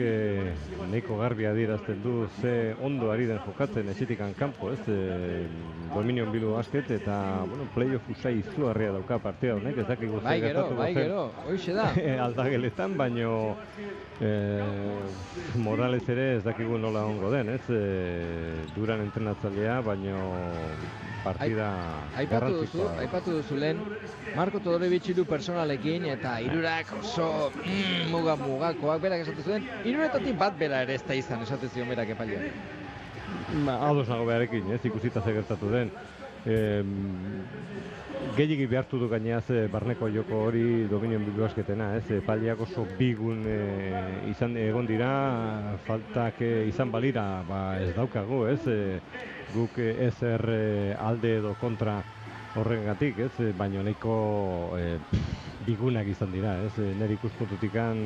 nahiko garbi adierazten du ze ondo ari den jokatzen etxetikan kanpo, ez? Dominion Bilbao Basket eta, bueno, playoff usai izugarria dauka partida honek, ez dakigu zer gertatuko zen. Bai, gero, hoixe da. Aldageletan, baino Morales ere ez dakigu nola ongo den, ez? Duran entrenatzailea, baino partida garrantzitsua. Aipatu duzu lehen, Marko Todorovic 3 personalekin eta 3 oso mugakoak, berak esatu zuen, 3etatik bat bera ere ez da izan, esate zion berak epailean. Ados nago beharekin, ez, ikusita ze gertatu den. Gehiegi behartu du gaineaz barneko joko hori Dominion Bilbao Basketena, ez? Epaileak oso bigun egon dira, faltak izan balira, ez daukagu, ez? Guk ezer alde edo kontra horrengatik, ez? Baina nahiko bigunak izan dira, ez? Nire ikuspuntutikan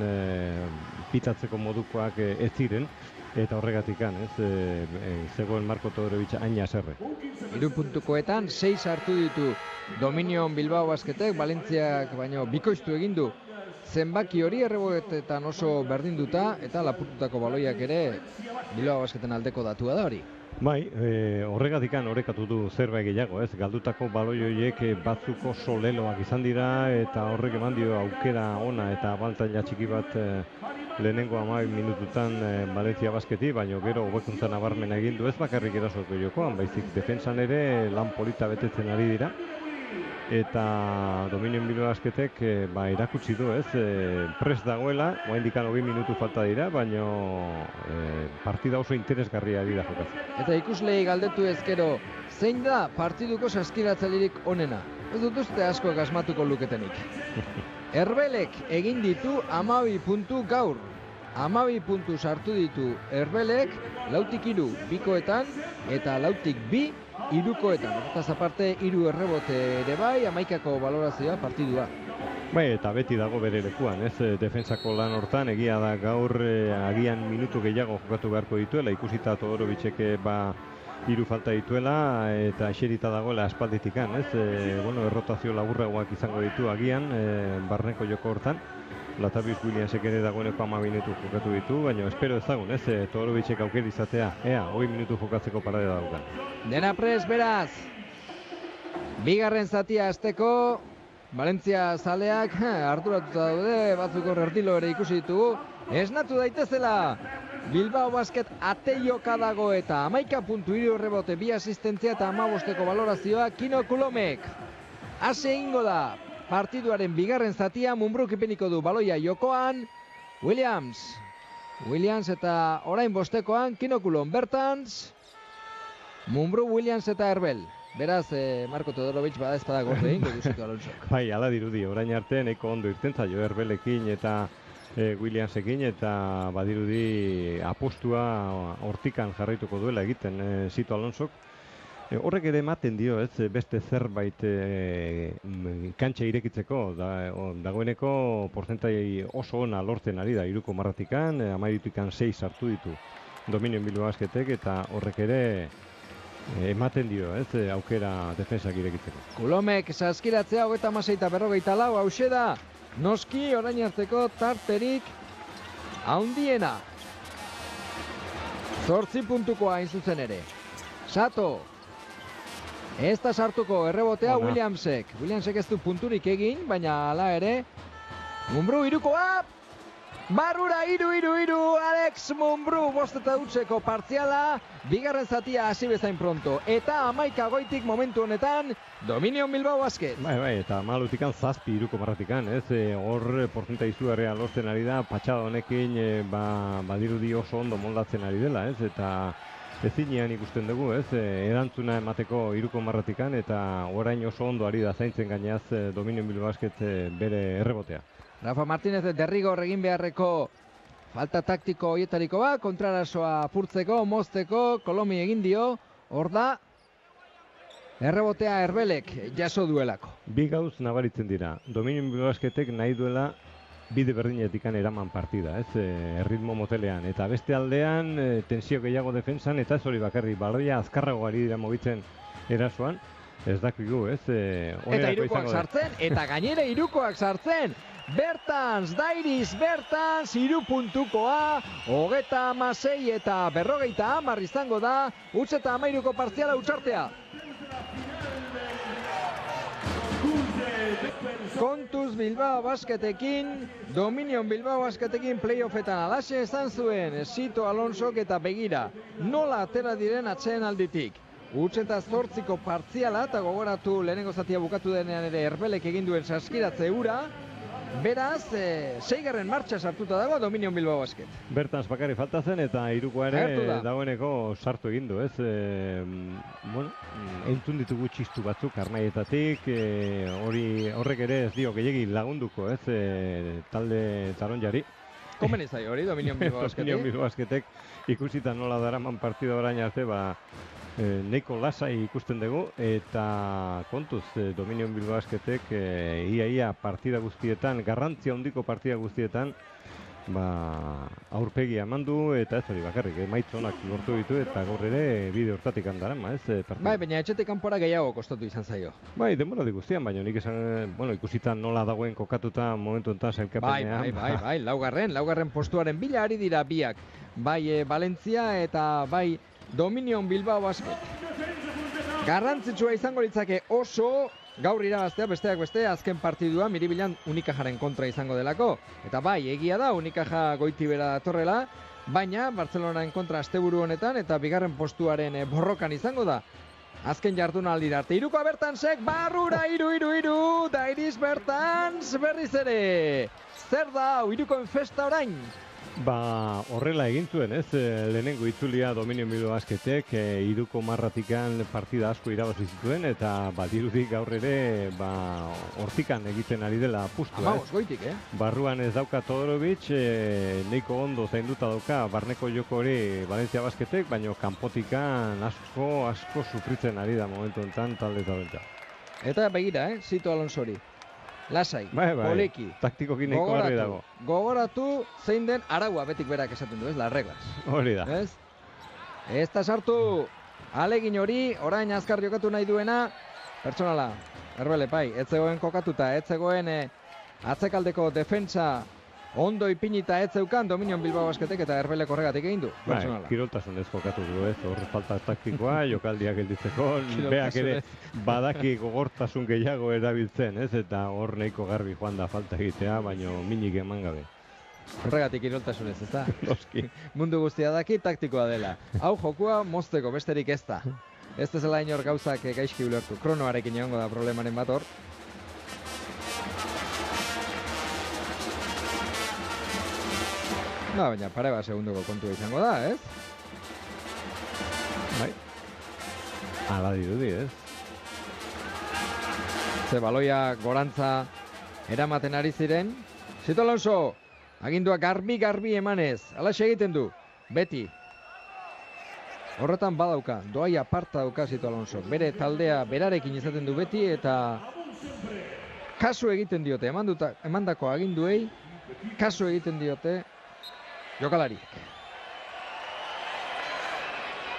pitatzeko modukoak ez ziren, eta horregatikan, ez? Zegoen Marko Todorovic aina zerre. 3 puntukoetan 6 hartu ditu Dominion Bilbao Basketek, Valentziak baino bikoiztu egin du zenbaki hori errebotetan oso berdinduta, eta lapurtutako baloiak ere Bilbao Basketen aldeko datua da hori. Bai, horregatikan horrekatu du zerbait gehiago, ez? Galdutako baloi horiek batzuk oso leloak izan dira, eta horrek eman dio aukera ona eta abantaila txiki bat lehenengo 12 minututan Valentzia Basketi, baina gero hobekuntza nabarmena egin du, ez bakarrik erasoko jokoan, baizik defentsan ere lan polita betetzen ari dira. Eta Dominion Bilbao Basketek erakutsi du, ez? Prest dagoela, oraindik 20 minutu falta dira, baina partida oso interesgarria ari da jokatzen. Eta ikuslei galdetu ezkero, zein da partiduko saskiratzailerik onena? Ez dut uste asko asmatuko luketenik. Erbelek egin ditu 12 puntu gaur. 12 puntu sartu ditu Erbelek, 4-3 bikoetan eta 4-2 hirukoetan. Hortaz aparte 3 errebote ere bai, 11ko balorazioa partidua. Bai, eta beti dago bere lekuan, ez? Defentsako lan hortan, egia da gaur agian minutu gehiago jokatu beharko dituela, ikusita Todorovicek 3 falta dituela eta eserita dagoela aspalditikan, ez? Errotazio laburragoak izango ditu agian barneko joko hortan. Latavius Williamsek ere dagoeneko 10 minutu jokatu ditu, baina espero ezagun, ez? Todorovicek aukera izatea, 20 minutu jokatzeko parada daukan. Dena prest, beraz! Bigarren zatia hasteko, Valentzia zaleak arduratuta daude, batzuk hor erdilo ere ikusi ditugu. Esnatu daitezela! Bilbao Basket ateioka dago eta 11.3 rebote, 2 asistentzia eta 15ko balorazioa Kino Kulomek. Hase egingo da partiduaren bigarren zatia, Mumbruk ipiniko du baloia jokoan, Williams eta orain bostekoan Kino Kulon bertantz, Mumbru, Williams eta Erbel. Beraz, Marko Todorovic bada ezpada gordo egingo duziko Alonsok. Bai, ala dirudi, orain arte nahiko ondo irtentza jo Erbelekin eta Williamsekin, eta badirudi apostua hortikan jarraituko duela egiten Sito Alonsok. Horrek ere ematen dio, ez, beste zerbait kantxa irekitzeko, dagoeneko porzentai oso ona lortzen ari da, 3,marratikan, 13-6 sartu ditu Dominion Bilbao Basketek, eta horrek ere ematen dio, ez, aukera defensak irekitzeko. Kulomek saskiratzea 36-44, hause da, noski orain arteko tarterik haundiena. 8 puntukoa hain zuzen ere. Sato. Ez da sartuko errebotea Williamsek. Williamsek ez du punturik egin, baina hala ere. Mumbrú irukoa. Barrura iru, Alex Mumbrú bosteta utzeko partziala. Bigarren zatia hasi bezain pronto. Eta 11 goitik momentu honetan Dominion Bilbao Basket. Bai, eta malutikan 7 3,marratikan, ez? Hor porzentai izugarria lortzen ari da, patxada honekin badirudi oso ondo moldatzen ari dela, ez? Eta ezinean ikusten dugu, ez? Erantzuna emateko 3,marratikan, eta orain oso ondo ari da zaintzen gaineaz Dominion Bilbao Basket bere errebotea. Rafa Martínez derrigor egin beharreko falta taktiko hoietariko bat, kontrarasoa apurtzeko, mozteko, Kolomi egin dio, hor da, errebotea Herbelek jaso duelako. Bi gauz nabaritzen dira. Dominion Bilbao Basketek nahi duela bide berdinetikan eraman partida, ez? Erritmo motelean. Eta beste aldean, tensio gehiago defensan, eta ez hori bakarri, baloia azkarrago ari dira mugitzen erasoan, ez dakigu, ez? Eta irukoak sartzen, eta gainera irukoak sartzen! Bertans, Dairis, Bertans, 3 puntukoa, 36 eta 50 izango da, utz eta 13ko partziala utzartea. Kontuz Bilbao Basketekin, Dominion Bilbao Basketekin playoffetan alaxe esan zuen, Sito Alonsok eta begira, nola atera diren atzeen alditik. Utz eta 8ko partziala, eta gogoratu lehenengo zatia bukatu denean ere Herbelek egin duen saskiratze ura. Beraz, 6. martxa sartuta dago Dominion Bilbao Basket. Bertans bakarri falta zen eta hirukoa ere dagoeneko sartu egin du, ez? Entzun ditugu txistu batzuk armaietatik, horrek ere ez dio gehiegi lagunduko, ez? Talde taronjari. Komen izai hori Dominion Bilbao Basketek? Dominion Bilbao Basketek ikusita nola daraman partida orain arte, neiko lasai ikusten dugu, eta kontuz Dominion Bilbao Basketek ia partida guztietan, garrantzia handiko partida guztietan, aurpegia eman du, eta ez hori bakarrik, emaitza onak lortu ditu, eta gaur ere bide hortatik handaran, ez? Bai, baina etxetik kanpora gehiago kostatu izan zaio. Bai, denbora guztian, baina nik esan, ikusita nola dagoen kokatuta momentu enten sailkapenean. Bai, laugarren postuaren bila ari dira biak. Bai, Valentzia eta bai, Dominion Bilbao Basket. Garrantzitsua izango litzake oso gaur irabaztea besteak beste azken partidua Miribilan Unikajaren kontra izango delako. Eta bai, egia da Unikaja goitibera datorrela, baina Bartzelonaren kontra asteburu honetan eta bigarren postuaren borrokan izango da. Azken jardunaldira arte. Irukoa Bertansek, barrura, iru, Dairis Bertans berriz ere. Zer da, irukoen festa orain? Horrela egin zuen, ez? Lehenengo itzulia Dominion Bilbao Basketek 3,marratikan partida asko irabazi zituen, eta dirudi gaur ere hortikan egiten ari dela apustua. Amagoz goitik, Barruan ez dauka Todorovic, neiko ondo zainduta dauka barneko joko hori Valentzia Basketek, baina kanpotikan asko sufritzen ari da momentu enten talde talenta. Eta begira, Sito Alonsori. Lasai, poliki. Taktikoki nahiko garbi dago. Gogoratu zein den araua betik berak esaten du, las reglas. Hori da. Ez da sartu alegin hori, orain azkar jokatu nahi duena, pertsonala, Herbele, ez zegoen kokatuta, ez zegoen atzekaldeko defentsa ondo ipinita ez zeukan Dominion Bilbao Basketek eta Herbelek horregatik egin du. Kiroltasun ez jokatu du, ez? Hor falta taktikoa, jokaldiak gelditzeko, beak ere badaki gogortasun gehiago erabiltzen, ez? Eta hor nahiko garbi joan da falta egitea, baino minik eman gabe. Horregatik kiroltasunez, ez da? Mundu guztia daki taktikoa dela. Hau jokua mozteko besterik ez da. Ez dezela inor gauzak gaizki ulertu. Kronoarekin egongo da problemaren bat hor. Baina pare bat segundoko kontua izango da, ez? Bai. Ala dirudi, ez? Ze baloia gorantza eramaten ari ziren. Sito Alonso, agindua garbi emanez. Alaxe egiten du, beti. Horretan badauka, doai aparta dauka Sito Alonso. Bere taldea berarekin izaten du beti eta kasu egiten diote, emandako aginduei, kasu egiten diote jokalariek.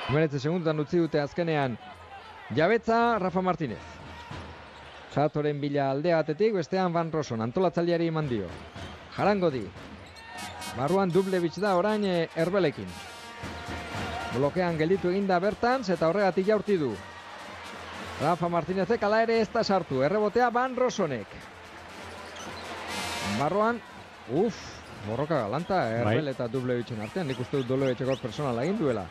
9 segundutan utzi dute azkenean jabetza Rafa Martínez. Satoren bila aldea batetik, bestean Van Roson, antolatzaileari eman dio. Jarangodi. Barruan Dublevich da orain Herbelekin. Blokean gelditu eginda bertan, eta horregatik jaurti du. Rafa Martínezek ala ere ez da sartu, errebotea Van Rosonek. Barruan, borroka galanta, Herbel eta Dublevichen artean, nik uste dut Dublevicheko personala egin duela.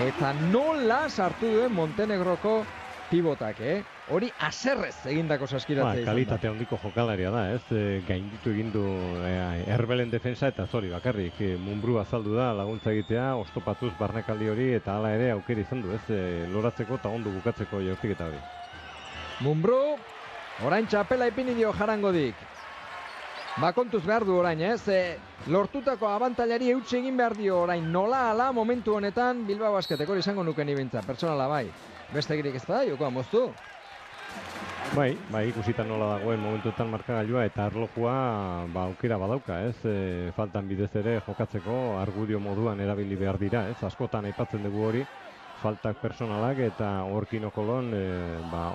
Eta nola sartu duen Montenegroko pivotak, Hori aserrez egindako saskiratzea izan da. Kalitate handiko jokalaria da, gainditu egindu Herbelen defensa eta zori bakarrik. Munbru azaldu da laguntza egitea, ostopatuz barnekaldi hori eta hala ere aukera izan du, loratzeko eta ondo bukatzeko jaurtiketa hori. Munbru, orain txapela ipini dio Jarangodik. Kontuz behar du orain, lortutako abantailari eutsi egin behar dio orain. Nola ala momentu honetan Bilbao Basketek hori izango nuken ibintza, pertsonala bai. Beste egirik ez da, jokoa moztu. Bai, ikusita nola dagoen momentuetan markagailua eta arlojua aukera badauka, faltan bidez ere jokatzeko argudio moduan erabili behar dira, askotan aipatzen dugu hori, faltak personalak eta Orkinokolon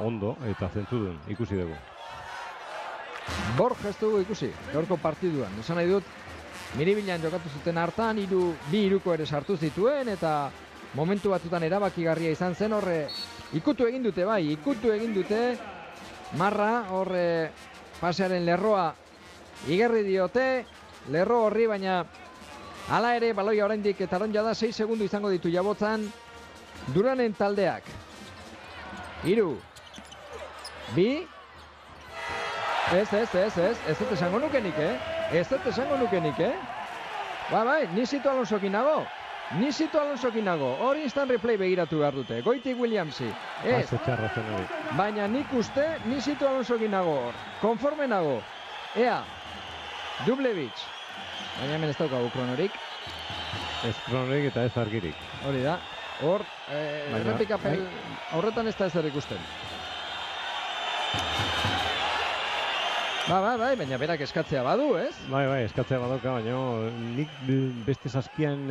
ondo eta zentzudun ikusi dugu. Borg ez dugu ikusi, gaurko partiduan. Esan nahi dut, Miribilan jokatu zuten hartan, bi iruko ere sartu zituen, eta momentu batzutan erabakigarria izan zen, horre ikutu egin dute, Marra, horre pasearen lerroa igerri diote, lerro horri, baina hala ere baloia oraindik eta aronja da 6 segundu izango ditu jabotzan Duranen taldeak. 3, 2, ez dut esango nukenik, Bai, ni Sito Alonsokin nago. Hori instant replay begiratu behar dute. Goitik Williamsi. Ez. Baina nik uste ni Sito Alonsokin nago. Konforme nago. Ea. Dublevich. Baina hemen ez daukagu kronorik. Ez kronorik eta ez argirik. Hori da. Hor, errepikapel horretan ez da ezer ikusten. Bai, baina berak eskatzea badu, ez? Bai, eskatzea badoka, baina nik beste saskian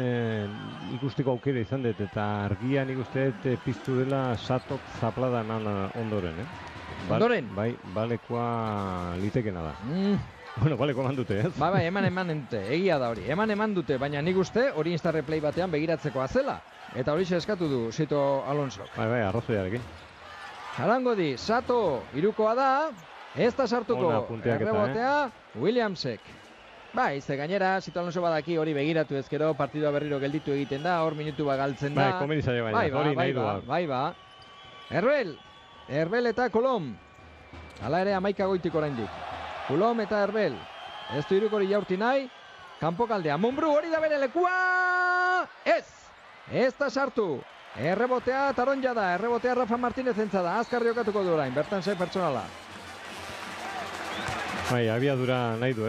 ikusteko aukera izan dut, eta argian ikusteet piztu dela Satok zapladan ondoren, Ondoren? Bai, balekoa litekena da. Bueno, balekoa eman dute, ez? Bai, eman dute, egia da hori. Eman dute, baina nik uste hori instant replay batean begiratzeko azela. Eta hori eskatu du Sito Alonso. Bai, arrazoiarekin. Jarangodi, Sato, irukoa da. Ez da sartuko, errebotea, Williamsek. Bai, ze gainera, Sito Alonso badaki hori begiratu ezkero, partidua berriro gelditu egiten da, hor minutu galtzen da. Bai, komenizaio baina, hori nahi du. Bai. Herbel eta Kolom. Hala ere 11 goitik oraindik. Kolom eta Herbel. Ez du irukori jaurti nahi, kanpokaldea. Munbru hori da bere lekua! Ez da sartu. Errebotea taronja da, errebotea Rafa Martínez entzada. Azkar jokatuko du orain, bertan sei pertsonala. Bai, abiadura nahi du,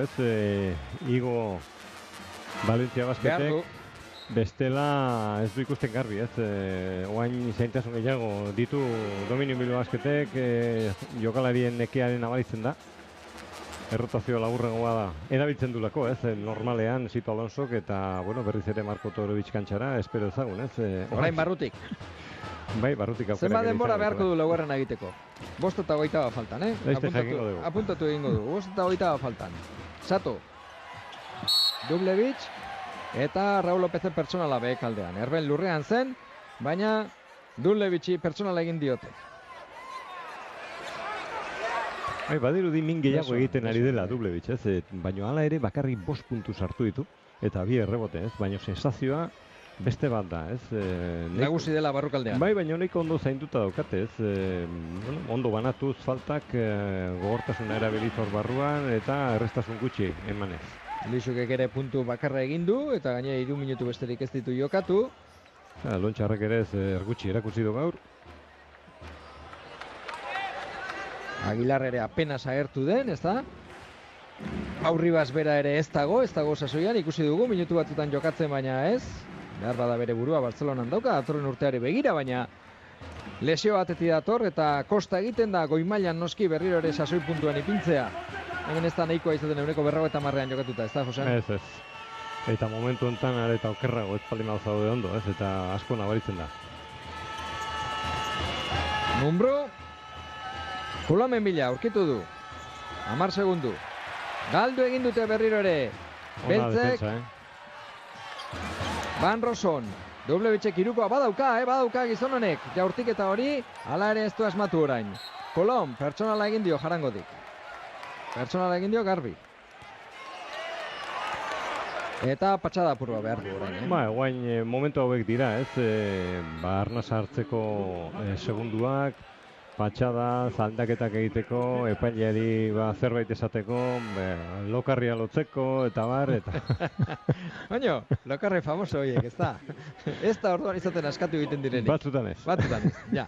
Igo Valencia Basketek bestela ez du ikusten garbi, oain zaintasun gehiago ditu Dominio Bilbao Basketek, jokalarien nekearen abaritzen da. Errotazio laburrengoa da. Erabiltzen dulako, normalean Sito Alonsok eta, berriz ere Marko Todorovic kantxara, espero ezagun, Orain barrutik. Bai, barrutik aukera. Zenbat denbora beharko du laugarren egiteko? 5:20 faltan, Apuntatu egingo du. 5:20 faltan. Sato, Dublevich eta Raul Lopezen pertsonala behekaldean. Herbel lurrean zen, baina Dublevichi pertsonala egin diote. Bai, badirudi min gehiago egiten ari dela Dublevich, baina hala ere bakarrik 5 puntu sartu ditu eta 2 errebote, baina sensazioa beste bat da, Nagusi dela barrukaldean. Bai, baina nahiko ondo zainduta daukate, ondo banatuz faltak, gogortasuna erabiliz hor barruan eta errestasun gutxi emanez. Lixukek ere puntu bakarra egin du eta gainera 3 minutu besterik ez ditu jokatu. Lontxarrek ere ergutxi erakutsi du gaur. Aguilar ere apenas agertu den, ez da? Aurribas bera ere ez dago sasoian, ikusi dugu, minutu batzutan jokatzen baina ez. behar bada bere burua Bartzelonan dauka, datorren urteari begira, baina lesio batetik dator eta kosta egiten da goi mailan noski berriro ere sasoi puntuan ipintzea. Hemen ez da nahikoa izaten 90 jokatuta, ez da, Josean? Ez. Eta momentu honetan are eta okerrago ez baldin zaude ondo, ez? Eta asko nabaritzen da. Numbro, Kolomen bila, aurkitu du. 10 segundu. Galdu egin dute berriro ere. Beltzek, Van Roson, Dublevicek irukoa badauka gizon honek. Jaurtik eta hori, hala ere ez du asmatu orain. Kolom, pertsonala egin dio jarangodik. Pertsonala egin dio garbi. Eta patxada apurua behar du orain. Guain momentu hauek dira, ez? Arnasa hartzeko segunduak, patxada, zaldaketak egiteko, epaileari zerbait esateko, lokarria lotzeko, eta bar, eta... Baina, lokarri famoso horiek, ez da? Ez da orduan izaten askatu egiten direnik. Batzutan ez, ja.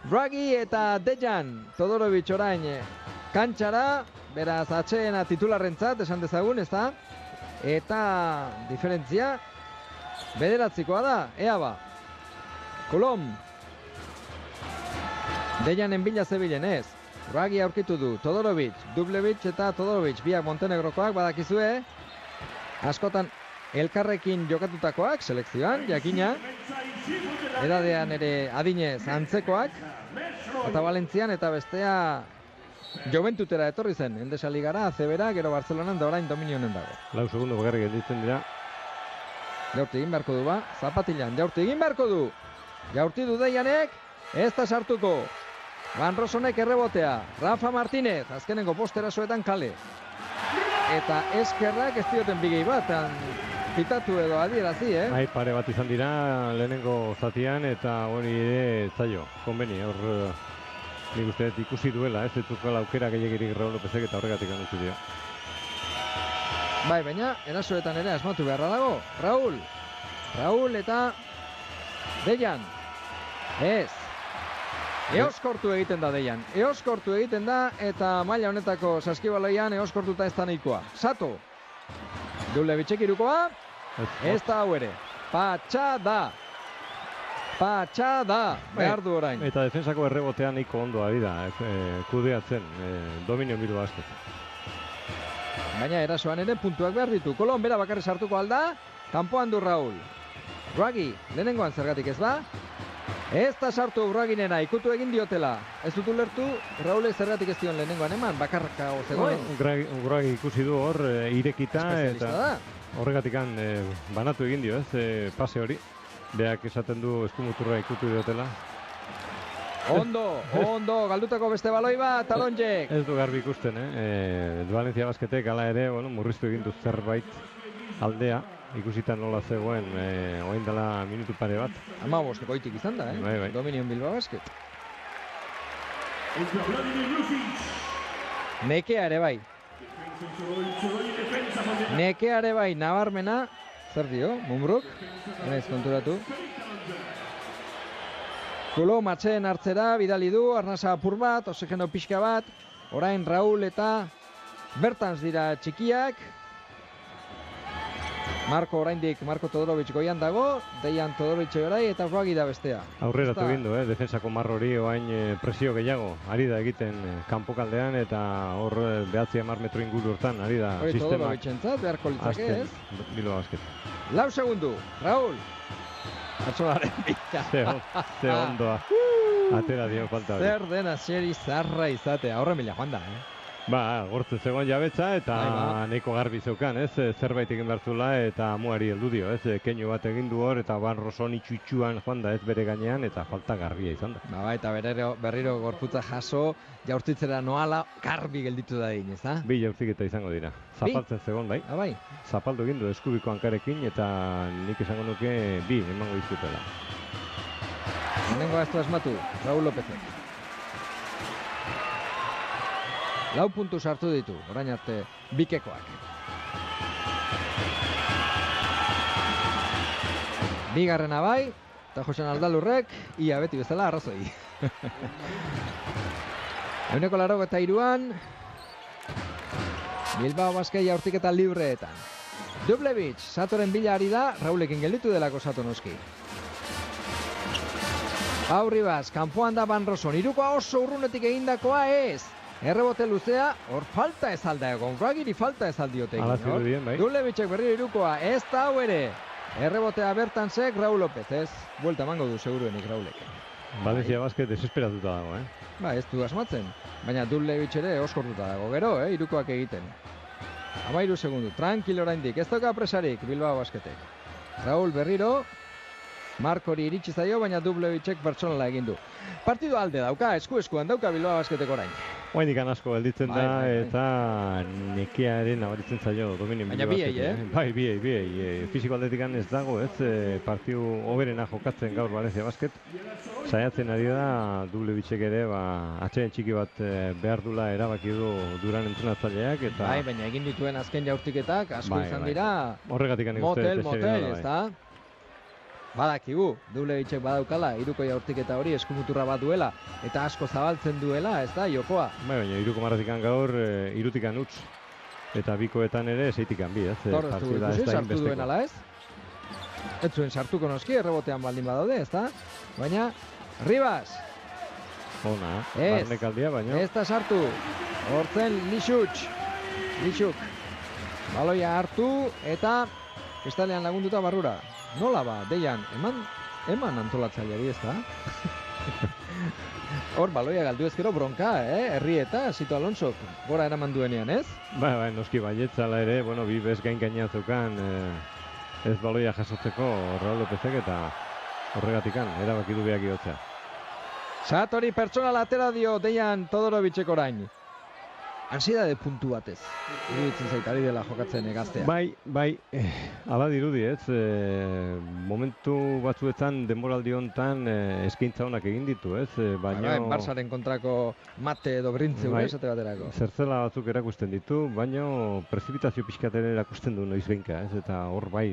Wraggy eta Dejan, Todorovic orain kantxara, beraz atxeena titularrentzat, esan dezagun, ez da? Eta diferentzia, bederatzikoa da, ea ba. Kolom. Dejanen bila zebilen ez. Wraggy aurkitu du, Todorovic, Dublevic eta Todorovic, biak Montenegrokoak badakizue. Askotan elkarrekin jokatutakoak, selekzioan, jakina. Edadean ere adinez antzekoak. Eta Valentzian eta bestea Joventutera etorri zen. Endesa Ligara, ACB-ra, gero Barcelonan da orain dominionen dago. 4 segundu bakarrik gelditzen dira. Jaurti egin beharko du ba, zapatilan, jaurti egin beharko du. Jaurti du Dejanek, ez da sartuko. Van Rosonek errebotea, Rafa Martínez, azkenengo posterasoetan kale. Eta eskerrak ez dioten bigei bat, pitatu edo adierazi, Bai, pare bat izan dira lehenengo zatian eta hori ere zaio, konbeni, hor nik uste ikusi duela, ez dutukala aukera gehiagirik Raul Lopezek eta horregatik anutzi dio. Bai, baina erasoetan ere asmatu beharra dago, Raul eta Dejan, ez. Eoskortu egiten da Dejan, eoskortu egiten da eta maila honetako saskibaloian eoskortuta ez da nahikoa. Sato, Dublevicek irukoa, ez da hau ere, patxada, behar du orain. Eta defensako errebotean nahiko ondo ari da, kudeatzen, dominio bilu asko. Baina erasoan ere puntuak behar ditu, Kolon bera bakarri sartuko alda, kanpoan du Raul. Wraggy, lehenengoan zergatik ez da? Ez da sartu Wragginena, ikutu egin diotela. Ez dut ulertu, Raulek zergatik ez dion lehenengoan eman, bakarka zegoen. Wraggy ikusi du hor, irekita eta horregatikan banatu egin dio, ez, pase hori. Beak esaten du eskumuturra ikutu diotela. Ondo, galdutako beste baloi bat, Alonjek. Ez du garbi ikusten, Valencia Basketek ala ere, murriztu egin du zerbait aldea. Ikusita nola zegoen, oain dela minutu pare bat. 15 goitik izan da, Bai. Dominion Bilbao Basket. Nekea ere bai, nabarmena. Zer dio, Mumbruk? Naiz konturatu. Kulo matxeen hartzera, bidali du, arnasa apur bat, oxigeno pixka bat. Orain Raul eta Bertans dira txikiak. Marko Todorovic goian dago, Dejan Todorovic orai eta Wraggy da bestea. Aurreratu egin du, defensako marrori oain presio gehiago. Ari da egiten kanpokaldean eta hor 9 metro inguru hortan, ari da sistemak. Hori Todorovic entzat, beharko litzake ez? Bilbao Basket. 4 segundu, Raul. Atxolaren bita. Ze ondoa. Atera dio falta hori. Zer dena seri zarra izatea, horre mila joan da, Gortzen zegoen jabetza eta nahiko garbi zeukan, zerbait egin behartzula eta amuari heldu dio, keinu bat egin du hor eta Van Roson itxuitxuan joan da bere gainean eta falta garbia izan da. Eta berriro gorputza jaso, jaurtitzera noala garbi gelditu da egin, ez da? Bi jaurtiketa izango dira, zapaltzen zegoen bai. Zapaldu egin du eskubiko hankarekin eta nik esango nuke bi emango dizutela. Lehenengo ez du asmatu, Raul Lopezek. 4 puntu sartu ditu, orain arte bikekoak. Bigarrena bai, eta Josean Aldalurrek, ia beti bezala arrazoi. 93an, Bilbao Basket jaurtiketa libreetan. Dublevic, Satoren bila ari da, Raulekin gelditu delako Sato noski. Pau Ribas, kanpoan da Van Roson, irukoa oso urrunetik egindakoa ez. Errebote luzea, hor falta ez alda egon, Ragiri falta ez aldiote egin. Ala zirudien, bai. Dublevicek berriro irukoa, ez da hau ere. Errebotea Bertansek, Raul López, ez. Buelta emango du seguruenik Raulek. Valencia Basket desesperatuta dago, Ba, ez du asmatzen. Baina Dublevic ere oskortuta dago, gero, irukoak egiten. 13 segundu, tranquilo oraindik, ez dauka presarik Bilbao Basketek. Raul berriro, Markori iritsi zaio, baina Dublevicek pertsonala egin du. Partidu alde dauka, eskuan dauka Bilbao Basketek orain. Oraindik asko gelditzen da, Bai. eta nekearen nabaritzen zaio dominio. Baina biei, Bai, biei. Fisiko aldetikan ez dago, ez, partidu hoberena jokatzen gaur Valencia Basket. Saiatzen ari da, Dublevicek ere, atxeen txiki bat behar dula erabaki du Duran entrenatzaileak, eta... Bai, baina egin dituen azken jaurtiketak asko izan dira. Horregatik Motel, ez da? Badakigu, Dublevicek badaukala, iruko jaurtiketa hori eskumuturra bat duela, eta asko zabaltzen duela, ez da, jokoa. Bai, baina iruko marratikan gaur, irutikan utz, eta bikoetan ere seitikan bi, ez? Tor, ez du ikusi, sartu duen ala ez? Ez zuen sartuko noski, errebotean baldin badaude, ez da? Baina, Ribas! Ona, ez, barnekaldia, baina... Ez da sartu, hortzen Lixuk. Baloia hartu, eta kristalean lagunduta barrura. Nola ba, Deian, eman antolatzaileari, ez da? Hor, baloia galdu ezkero bronka, Herrieta, Sito Alonsok, gora eraman duenean, ez? Bai, noski baietzala ere, bi bez gainean zeukan, ez baloia jasotzeko Raul Lópezek eta horregatikan, erabaki du behak iotzea. Satori pertsonal atera dio Deian Todorovicek orain. Ansiedade puntu batez. Iruditzen zait ari dela jokatzen gaztea. Bai, ala dirudi, ez? Momentu batzuetan denboraldi hontan eskaintza honak egin ditu, ez? Baina Barsaren kontrako mate edo brintze gure esate baterako. Zertzela batzuk erakusten ditu, baina prezipitazio pixkaten erakusten du noiz behinka, ez? Eta hor bai,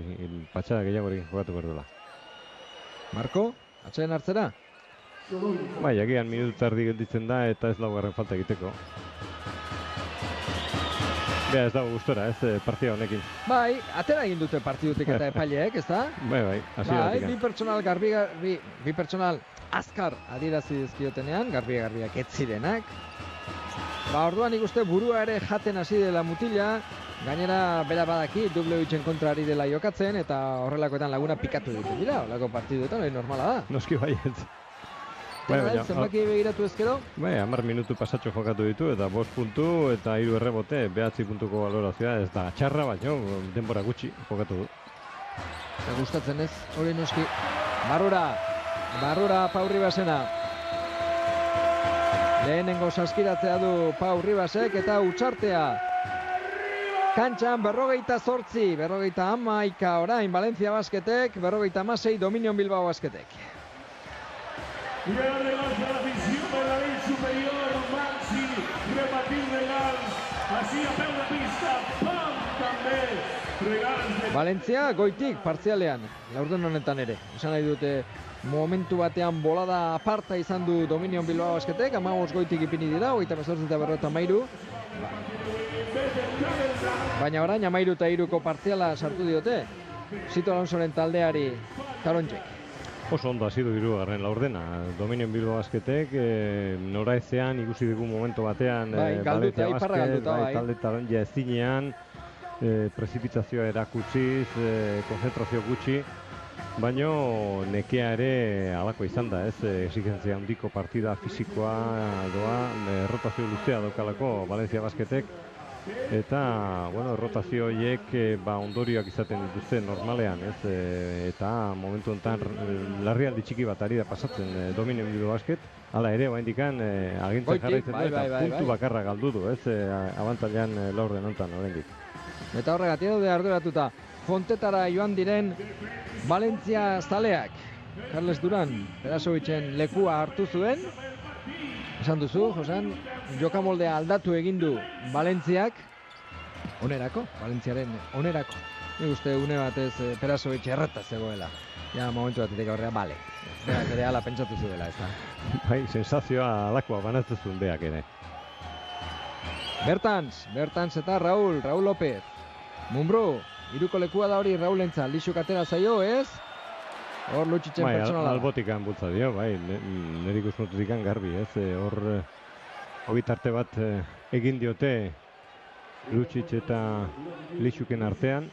patxada gehiagorekin jokatu behar duela. Marko, atxeden hartzera? Bai, agian minutu tardi gelditzen da eta ez laugarren falta egiteko. Bea, ez dago gustora, ez, partida honekin. Bai, atera egin dute partidutik eta epaileek, ez da? Bai, hasieratik. Bi pertsonal bi pertsonal azkar adierazi dizkiotenean, garbiak ez zirenak. Orduan ikuste burua ere jaten hasi dela mutila, gainera bera badaki Dublevicen kontra ari dela jokatzen, eta horrelakoetan laguna pikatu ditu dira, horrelako partiduetan, hori normala da. Noski baiet. Zenbaki begiratu ezkero? Bai, 10 minutu pasatxo jokatu ditu, eta 5 puntu, eta 3 errebote, 9 puntuko valorazioa, ez da txarra, baina denbora gutxi jokatu du. Eta gustatzen ez, hori noski. Barrura Pau Ribasena. Lehenengo saskiratzea du Pau Ribasek, eta utxartea. Kantxan 48, 51 orain Valencia Basketek, 56 Dominion Bilbao Basketek. Y el regalo de la afición de la ley superior, Maxi, repartir regals, així a peu de pista, pam, també, regals de... Valencia goitik partzialean, laurden honetan ere. Esan nahi dute momentu batean bolada aparta izan du Dominion Bilbao Basketek, 15 goitik ipini dira, 28 eta 53. Baina orain 13 eta 3ko partziala sartu diote, Sito Alonsoren taldeari Taronjek. Oso ondo hasi du hirugarren laurdena. Dominion Bilbao Basketek noraezean ikusi dugu momentu batean Valencia Basket, talde Taronja ezinean, prezipitazioa erakutsiz, konzentrazio gutxi, baina nekea ere halako izan da, ez? Exigentzia handiko partida fisikoa doa, rotazio luzea daukalako Valencia Basketek, eta, rotazio horiek ondorioak izaten dituzte normalean, ez? Eta momentu honetan larrialdi txiki bat ari da pasatzen Dominion Bilbao Basket. Hala ere, oraindikan agintzen jarraitzen du eta puntu bakarra galdu du, ez? Abantailan laurden honetan oraindik. Eta horregatik daude arduratuta Fontetara joan diren Valencia zaleak. Carles Duran, Perasovicen lekua hartu zuen. Esan duzu, Josan, jokamoldea aldatu egin du Valentziak. Onerako, Valentziaren onerako. Nik uste une batez Perasovic errata zegoela. Ja, momentu batetik aurrea, bale. Berak ere ala pentsatu zuela, ez da. Bai, sensazioa alakoa banatzen zuen beak ere. Bertans eta Raul López. Mumbrú, Iruko lekua da hori Raulentza, Lixuk atera zaio, ez? Hor Lutxitzen pertsonala. Albotikan bultza dio, bai, nire ikusmotikan garbi, ez? Hor ogitarte bat egin diote Lutxitz eta Lixuken artean.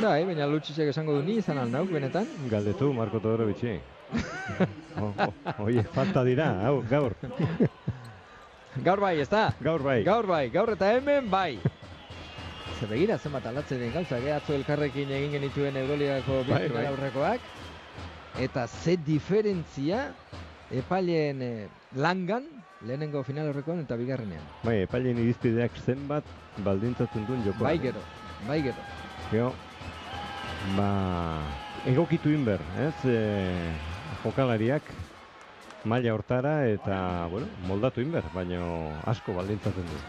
Bai, baina Lutxitzek esango du ni izan alnauk, benetan? Galdetu, Marko Todorovitxi. Oie, falta dira, hau, gaur. Gaur bai, ez da? Gaur bai. Gaur eta hemen bai. Zer begira, zenbat aldatzen den gauza, atzo elkarrekin egin genituen Euroligako final aurrekoak. Eta ze diferentzia epaileen langan, lehenengo final aurrekoan eta bigarrenean. Bai, epaileen irizpideak zenbat baldintzatzen duen jokoa. Bai gero. Gero, egokitu inber, ez? Jokalariak maila hortara eta, moldatu inber, baina asko baldintzatzen du.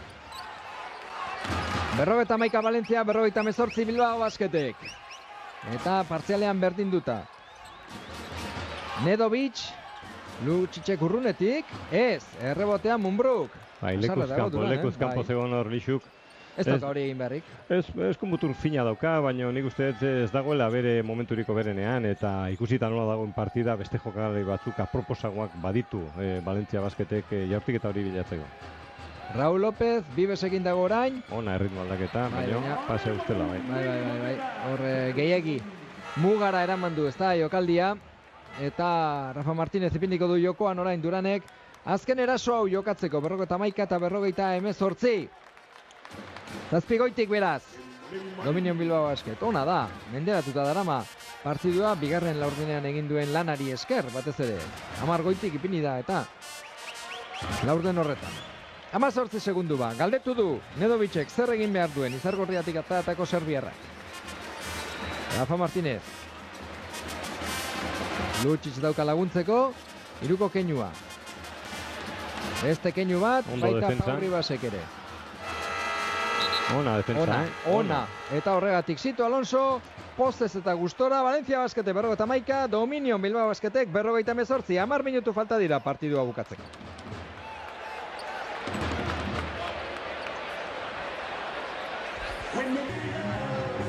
51 Valentzia, 58 Bilbao Basketek. Eta partzialean berdinduta. Nedovic, Lutxitzek urrunetik, ez, errebotean Mumbruk. Bai, lekuz kanpo zegoen hor Lixuk. Ez dauka hori egin beharrik. Ez konbutun fina dauka, baina nik uste ez dagoela bere momenturiko berenean, eta ikusita nola dagoen partida beste jokalari batzuk aproposagoak baditu Valentzia Basketek jaurtik eta hori bilatzeko. Raul López, Bibesekin dago orain. Ona erritmo aldaketa, baina pase ustela, bai. Bai. Hor gehiegi mugara eraman du, ez da, jokaldia. Eta Rafa Martínez ipindiko du jokoan orain Duranek. Azken eraso hau jokatzeko, 51 eta 58. Zazpigoitik beraz. Dominion Bilbao Basket. Ona da, menderatuta darama. Partidua bigarren laurdenean egin duen lanari esker, batez ere. 10 goitik ipini da eta laurden horretan. 18 segundu ba, galdetu du Nedovicek zer egin behar duen Izargorriatik atatako serbiarrak. Rafa Martínez. Lutxiz dauka laguntzeko, iruko keinua. Beste keinu bat, baita Pauri Basek ere. Ona defensa, Ona. Eta horregatik Sito Alonso, postez eta gustora, Valencia Baskete 51, Dominion Bilbao Basketek 58, 10 minutu falta dira partidua bukatzeko.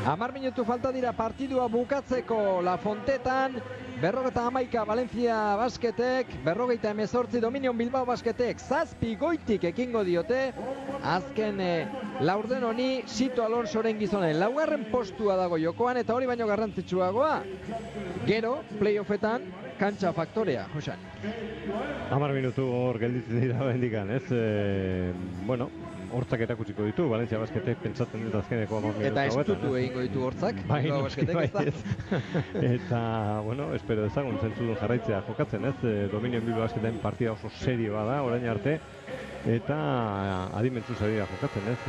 Amar minutu falta dira partidua bukatzeko La Fontetan, 51 Valencia Basketek, 58 Dominion Bilbao Basketek, zazpigoitik ekingo diote, azken laurden honi Sito Alonsoren gizonen. Laugarren postua dago jokoan eta hori baino garrantzitsuagoa. Gero, playoffetan, kantxa faktorea, Josan. 10 minutu hor gelditzen dira bendikan, ez? Hortzak erakutsiko ditu, Valencia Basketek pentsatzen dut azkeneko 10 minutu. Eta estutu egingo ditu hortzak, Bilbao Basketek, ez da? Eta, espero ezagun zentzudun jarraitzea jokatzen, ez? Dominion Bilbao Basketen partida oso serio bada, orain arte. Eta adimentzu dira jokatzen, ez?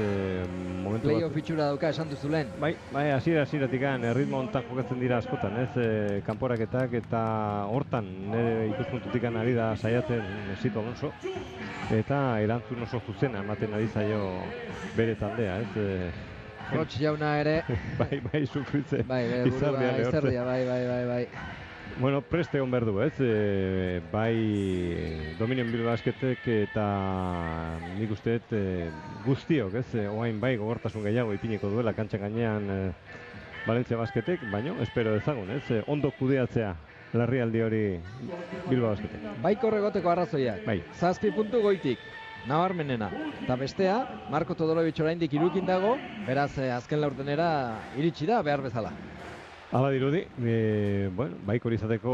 Playoff itxura dauka esan duzu lehen. Bai, hasieratik erritmo hontan jokatzen dira askotan, ez? Kanporaketak eta hortan nire ikuspuntutik ari da saiatzen Sito Alonso. Eta erantzun oso zuzena ematen ari zaio bere taldea, ez? Rotx jauna ere. Bai, sufritze. Bai, izerdia, bai. Bueno, preste egon behar du, ez? Bai Dominion Bilbao Basketek eta nik usteet guztiok, ez? Oain bai gogortasun gehiago ipiniko duela kantxa gainean Valencia Basketek, baino, espero ezagun, ez? Ondo kudeatzea larrialdi hori Bilbao Basketek. Baiko horregoteko arrazoiak. Bai. 7 puntu goitik. Nabarmenena. Eta bestea, Marko Todorovic oraindik irukin dago, beraz azken laurdenera iritsi da behar bezala. Hala dirudi, baiko izateko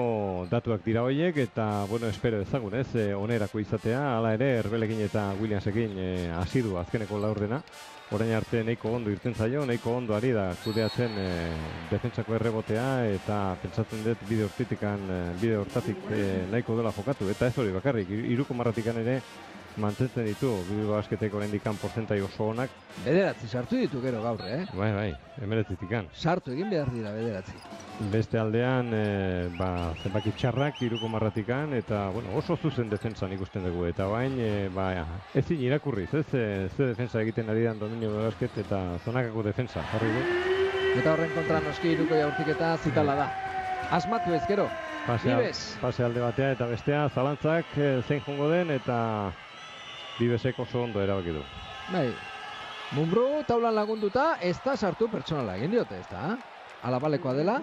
datuak dira horiek eta, espero ezagun, ez, onerako izatea, hala ere, Herbelekin eta Williamsekin hasi du azkeneko laurdena. Orain arte nahiko ondo irten zaio, nahiko ondo ari da kudeatzen defentsako errebotea eta pentsatzen dut bide hortatik nahiko dela jokatu. Eta ez hori bakarrik, iruko marratikan ere mantentzen ditu Bilbao Basketek oraindikan porzentai oso onak. 9 sartu ditu gero gaur, Bai, 19 sartu egin behar dira 9. Beste aldean, zenbaki txarrak iruko marratikan eta oso zuzen defentsan ikusten dugu. Eta bain, ezin irakurriz, ez? Ze defensa egiten ari dan Dominion Bilbao Basket eta zonakako defensa, jarri du. Eta horren kontra noski iruko jaurtiketa zitala da. Asmatu ez gero. Pase alde batea eta bestea, zalantzak zein jongo den eta Bibesek oso ondo erabaki du. Bai, Mumbrú taulan lagunduta, ez da sartu pertsonala egin diote, ez da? Ala balekoa dela?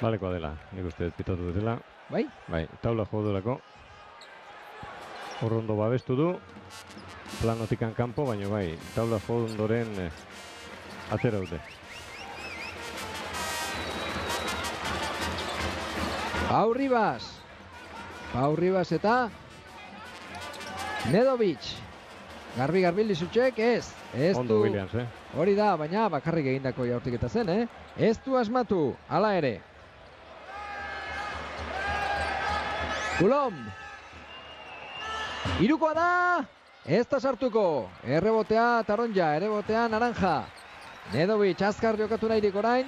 Balekoa dela, nik uste pitatu dutela. Bai? Bai, taula jo duelako. Horrondo babestu du, planotikan kanpo, baina bai, taula jo ondoren atera dute. Pau Ribas eta Nedovic. Garbi Lizutxek, ez Ondo du. Williams, Hori da, baina bakarrik egindako jaurtiketa zen, Ez du asmatu, hala ere. Coulomb. Hirukoa da, ez da sartuko. Errebotea Taronja, errebotea Naranja. Nedovic azkar jokatu nahirik orain.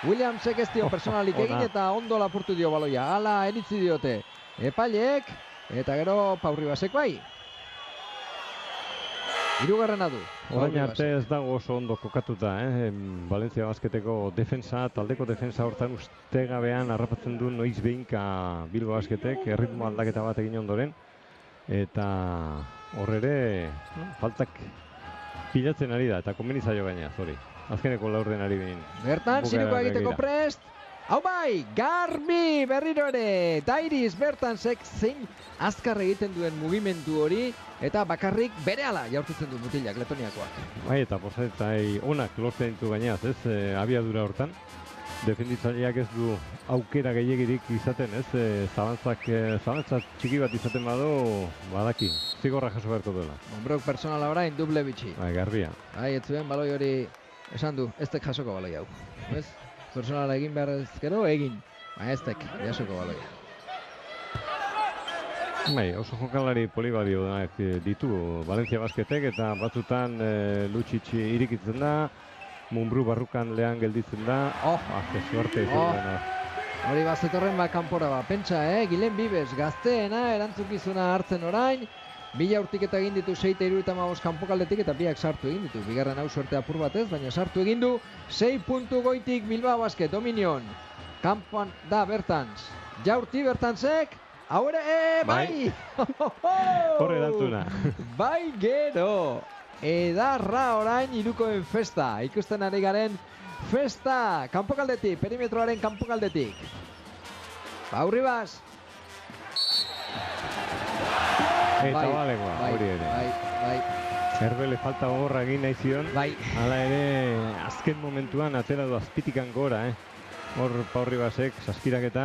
Williamsek ez dio personalik egin eta ondo lapurtu dio baloia. Hala eritzi diote epaileek eta gero Pau Ribasek bai. Hirugarrena du. Orain arte ez dago oso ondo kokatuta, Valencia Basketeko defensa, taldeko defensa hortan ustegabean harrapatzen du noiz behinka Bilbo Basketek, erritmo aldaketa bat egin ondoren. Eta horrere faltak pilatzen ari da, eta konbenizaio gaina, zori. Azkeneko laurden ari behin. Bertan, ziruko egiteko prest. Hau bai, garbi berriro ere. Dairis Bertansek zein azkar egiten duen mugimendu hori eta bakarrik berehala jaurtitzen du mutilak letoniakoak. Bai, eta posaetai onak lortzen ditu gainaz, abiadura hortan. Defenditzaileak ez du aukera gehiagirik izaten, zabantzak txiki bat izaten badu, badaki, zigorra jaso beharko duela. Monbrok personala orain duble bitxi. Bai, garbia. Bai, ez zuen baloi hori esan du, ez tek jasoko baloi hau. Ez? Personala egin behar ezkero, egin. Baina ez tek, jasoko baloia. Bai, oso jokalari polibadio ditu Valencia Basketek eta batzutan Lucic irikitzen da, Mumbrú barrukan lehan gelditzen da. Suerte. Hori bazetorren kanpora pentsa, Gilen Bibes gazteena erantzukizuna hartzen orain. Bila urtiketa egin ditu 6-75 kanpokaldetik eta biak sartu egin ditu. Bigarren hau suerte apur batez, baina sartu egin du 6 puntu goitik Bilbao Basket, dominion. Kanpoan da Bertans. Jaurti Bertansek, hau ere, bai! Horre erantzuna. Bai gero! Edarra orain hirukoen festa. Ikusten ari garen festa. Kanpokaldetik, perimetroaren kanpokaldetik. Pau Ribas. Eta balegoa, hori ere. Bai. Herbele falta gogorra egin nahi zion. Bai. Hala ere, azken momentuan atera du azpitikan gora, Hor Pau Ribasek saskiraketa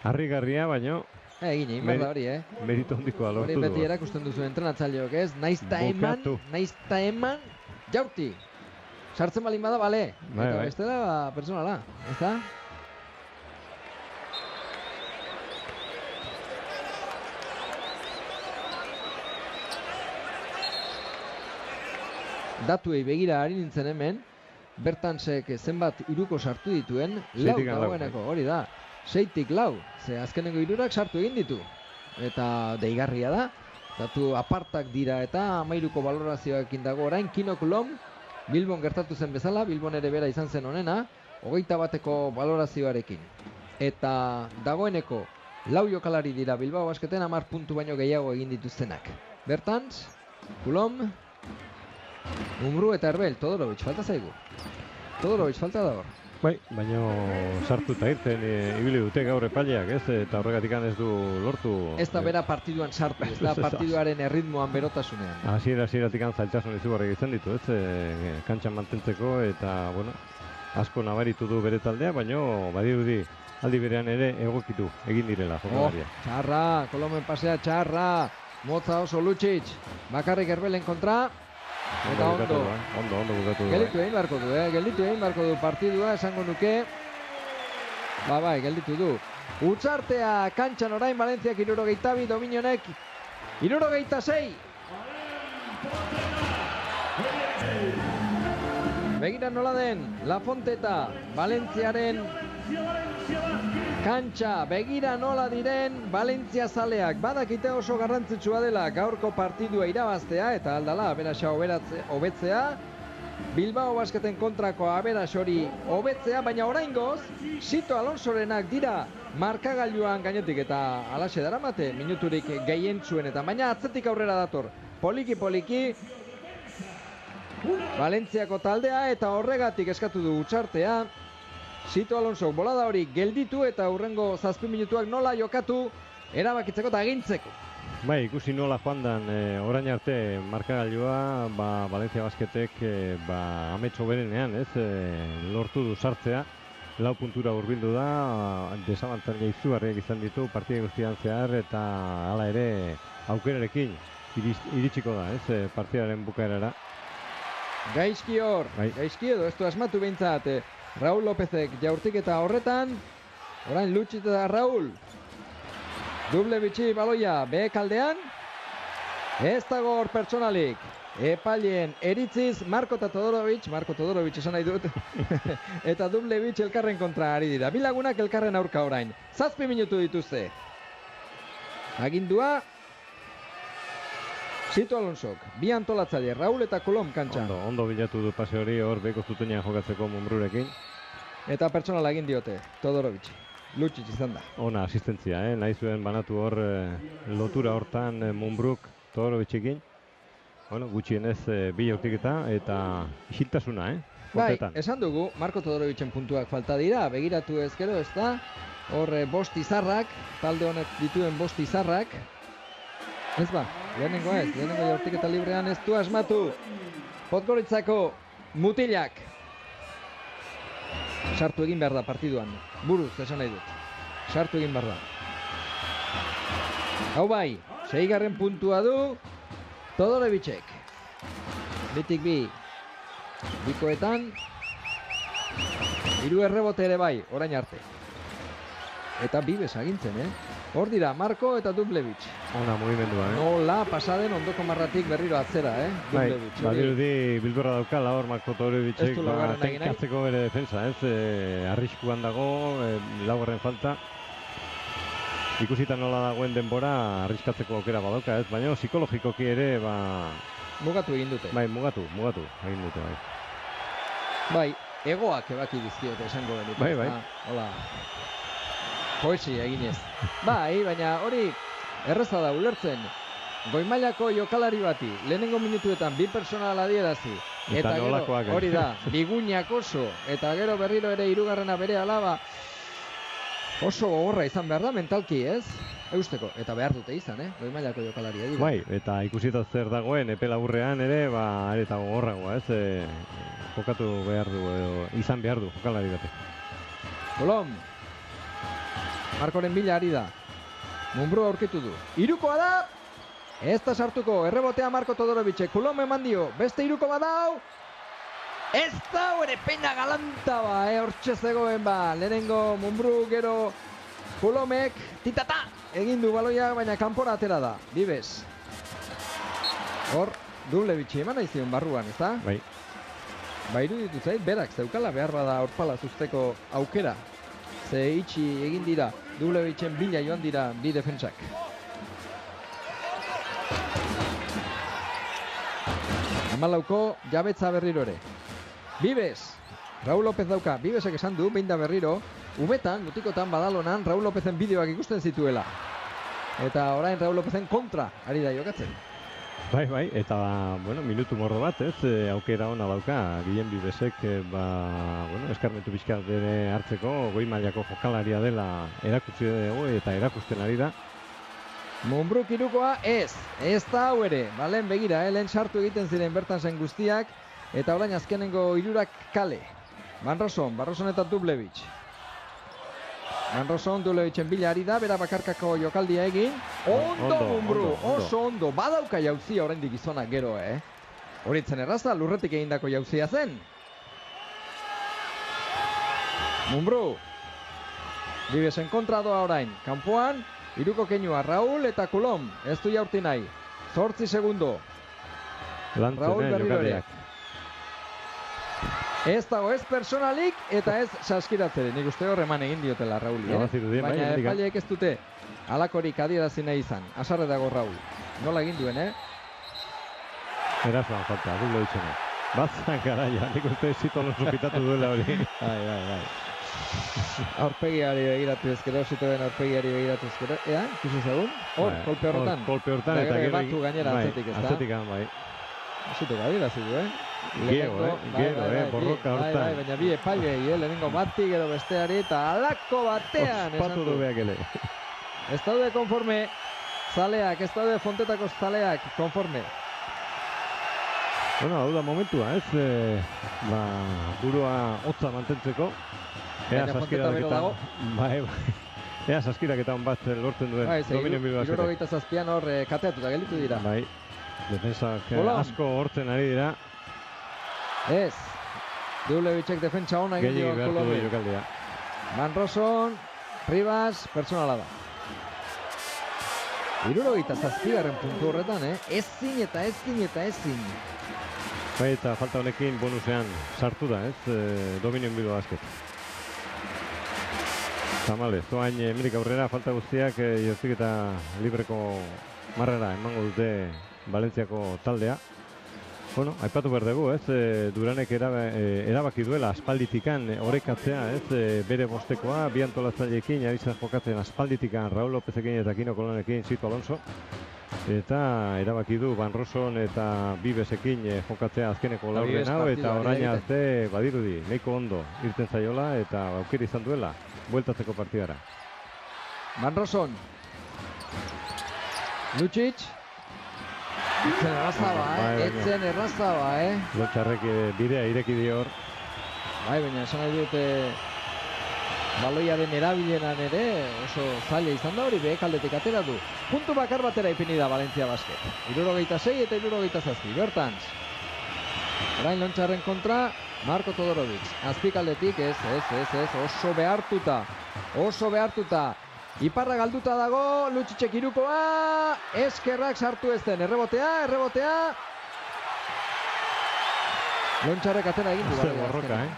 harrigarria, baino Egin behar da hori, Merito hondikoa lortu du. Hori beti erakusten duzu entrenatzaileok, naizta eman, jaurti. Sartzen balin bada, bale. Eta bestela, personala, ez da? Datuei begira ari nintzen hemen, Bertansek zenbat hiruko sartu dituen, lau dagoeneko, hori da. 6-4, ze azkeneko hirurak sartu egin ditu. Eta deigarria da, datu apartak dira eta 13ko balorazioekin dago orain. Kino Coulomb, Bilbon gertatu zen bezala, Bilbon ere bera izan zen honena, 21ko balorazioarekin. Eta dagoeneko lau jokalari dira Bilbao Basketen 10 puntu baino gehiago egin dituztenak. Bertans, Coulomb, Mumbrú eta Herbel, Todorovic falta zaigu. Todorovic falta da hor. Bai, baina sartu eta irten ibili dute gaur epaileak, eta horregatik ez du lortu. Ez da bera partiduan sartu, ez da partiduaren erritmoan berotasunean. Hasieratik zailtasun izugarri egiten ditu, kantxan mantentzeko eta, asko nabaritu du bere taldea, baina badirudi aldi berean ere egokitu egin direla jokalaria. Txarra, Colomben pasea txarra, motza oso Lucic, bakarrik Herbelen kontra. Eta ondo bukatu du. Gelditu egin beharko du partidua, esango nuke. Bai, gelditu du. Utzartea kantxan orain, Valentziak 62, Dominionek 66. Begira nola den, La Fonteta, Valentziaren kantxa, begira nola diren Valentzia zaleak. Badakite oso garrantzitsua dela gaurko partidua irabaztea eta aldala aberaxa hobetzea. Bilbao Basketen kontrako aberax hori hobetzea, baina oraingoz Sito Alonsorenak dira markagailuan gainetik eta alaxe daramate minuturik gehientzuen eta baina atzetik aurrera dator. Poliki Valentziako taldea eta horregatik eskatu du utxartea. Sito Alonso bolada hori gelditu eta hurrengo 7 minutuak nola jokatu erabakitzeko eta agintzeko. Bai, ikusi nola joan dan orain arte markagailua, Valencia Basketek ametso berenean, lortu du sartzea. 4 puntura hurbildu da, desabantaila izugarriak izan ditu partida guztian zehar eta hala ere aukerarekin iritsiko da, partidaren bukaerara. Gaizki hor, gaizki edo, ez du asmatu behintzat, Raúl Lópezek jaurtiketa horretan, orain Lutxit eta Raúl. Duble bitxi baloia behek aldean, ez dago hor pertsonalik. Epaileen eritziz Marko Todorovic esan nahi dut, eta Dublevich elkarren kontra ari dira. Bilagunak elkarren aurka orain. 7 minutu dituzte. Agindua, Sito Alonsok, bi antolatzaile, Raúl eta Kolom kantxan. Ondo bilatu du pase hori hor beko zutenean jokatzeko Munbrurekin. Eta pertsonala egin diote, Todorovic. Lutxitz izan da. Ona asistentzia, nahi zuen banatu hor lotura hortan Munbruk Todorovicekin. Bueno, gutxienez bi jaurtiketa eta isiltasuna, Bai, esan dugu, Marko Todorovicen puntuak falta dira, begiratu ez gero, ez da? Hor bost izarrak, talde honek dituen bost izarrak. Ez ba, lehenengo jaurtiketa librean ez du asmatu. Podgoritzako mutilak. Sartu egin behar da partiduan, buruz esan nahi dut. Sartu egin behar da. Hau bai, 6. puntua du Todorovicek. Bitik bi. Bikoetan. 3 errebote ere bai, orain arte. Eta bibes agintzen, Hor dira, Marko eta Dublevich. Ona mugimendua, Nola pasaden ondoko marratik berriro atzera, Dublevich. Bai, badirudi bildurra daukala hor Marko Todorovicek tenkatzeko bere defensa, arriskuan dago, 4. falta. Ikusita nola dagoen denbora arriskatzeko aukera badauka, baina psikologikoki ere, mugatu egin dute. Bai, mugatu egin dute, bai. Bai, egoak ebaki dizkiote esango benik. Bai. Hola. Poesia eginez. Bai, baina hori erraza da ulertzen. Goi-mailako jokalari bati, lehenengo minutuetan bi personal adierazi. Eta gero, hori da, biguñak oso, eta gero berriro ere 3. bere alaba. Oso gogorra izan behar da, mentalki, Eusteko, eta behar dute izan, goi-mailako jokalaria. Bai, eta ikusita zer dagoen, epe laburrean ere, eta gogorragoa, jokatu behar du, izan behar du, jokalari bate. Kolom. Markoren bila ari da. Munbru aurkitu du. 3koa da! Ez da sartuko, errebotea Marko Todorovicek, Kolom eman dio, beste 3ko badau! Ez da, ere peina galanta hortxe zegoen lehenengo Munbru gero Kolomek, titata! Egin du baloia, baina kanpora atera da, bibes. Hor, Dublevich eman nahi zion barruan, ez da? Bai. Bairu ditut zait, berak zeukala behar bada horpala zuzteko aukera. Ze itxi egin dira, Dublevichen bila joan dira bi defentsak. Hamalauko jabetza berriro ere. Bibes, Raúl López dauka, Bibesek esan du, behin da berriro, umetan, mutikotan badalonan, Raúl Lópezen bideoak ikusten zituela. Eta orain Raúl Lópezen kontra ari da jokatzen. Bai, eta, minutu mordo bat, aukera ona dauka, Guillem Bibesek, eskarmentu pixkat dene hartzeko, goi mailako jokalaria dela erakutsi dugu eta erakusten ari da. Munbruk 3koa ez da hau ere, balen begira, lehen sartu egiten ziren bertan zen guztiak, eta orain azkenengo 3 kale. Barroson eta Dublevich. Manroson Dublevichen bila ari da, bera bakarkako jokaldia egin. Ondo Munbru, oso ondo. Badauka jauzia oraindik gizonak gero, Horitzen erraza, lurretik egindako jauzia zen. Munbru. Bibesen kontra doa orain. Kanpoan, 3ko keinua Raúl eta Kolom. Ez du jaurti nahi. 8 segundo. Raúl berriro ere. Ez dago ez personalik eta ez saskiratzere. Nik uste horreman egin diotela Raúli, Baina epaileek ez dute alakorik adierazi nahi izan. Asarre dago Raúl. Nola egin duen, Erasoan falta, Dublevicena. Batzan garaia, nik uste Sito Alonso pitatu duela hori. Bai. Aurpegiari begiratu ezkero, Sitoen aurpegiari begiratu ezkero. Ikusi zegoen? Hor, kolpe horretan. Kolpe horretan eta gero batu gainera atzetik, ez da? Atzetikan, bai. Sito adierazi du, borroka hortan. Bai, baina bi epailei, lehenengo bati, gero besteari, eta alako batean, Ospatu du beak ele. Ez daude konforme, zaleak, ez daude Fontetako zaleak, konforme. Bueno, hau da momentua, ez? Burua hotza mantentzeko. Ea saskiraketan. Bai. Ea saskiraketan bat lortzen duen. Dominio Bilbao Basketek. 67an hor kateatuta gelditu dira. Bai. Defensak asko hortzen ari dira. Ez. Deulevicek defentsa ona egin dio Kolombi. Jokaldia. Van Roson, Rivas, pertsonala da. 67. puntu horretan, ezin eta ezin. Bai, eta falta honekin bonusean sartu da, ez? Dominio Bilbao Basket. Tamalez, doain emerik aurrera falta guztiak jortik eta libreko marrera emango dute Valentziako taldea. Bueno, aipatu behar dugu, ez? Duranek erabaki duela aspalditikan orekatzea, ez? Bere bostekoa, bi antolatzaileekin, abizan jokatzen aspalditikan Raul Lopezekin eta Kino Kolonekin Sito Alonso. Eta erabaki du Van Roson eta Bibesekin jokatzea azkeneko laurden hau, eta orain arte badirudi, nahiko ondo irten zaiola eta aukera izan duela bueltatzeko partidara. Van Roson. Lucic. Etzen erraza ba, Lontxarrek bidea ireki dio hor. Bai, baina esan nahi dute baloiaren erabilenan ere oso zaila izan da hori, behekaldetik atera du. Puntu bakar batera ipini da Valencia Basket. 76 eta 67, Bertans. Orain Lontxarren kontra, Marko Todorovic. Azpikaldetik, ez, oso behartuta. Iparra galduta dago, Lutzicek irukoa, eskerrak sartu ez den, errebotea. Lontxarrek atera egin du baloia azkenean.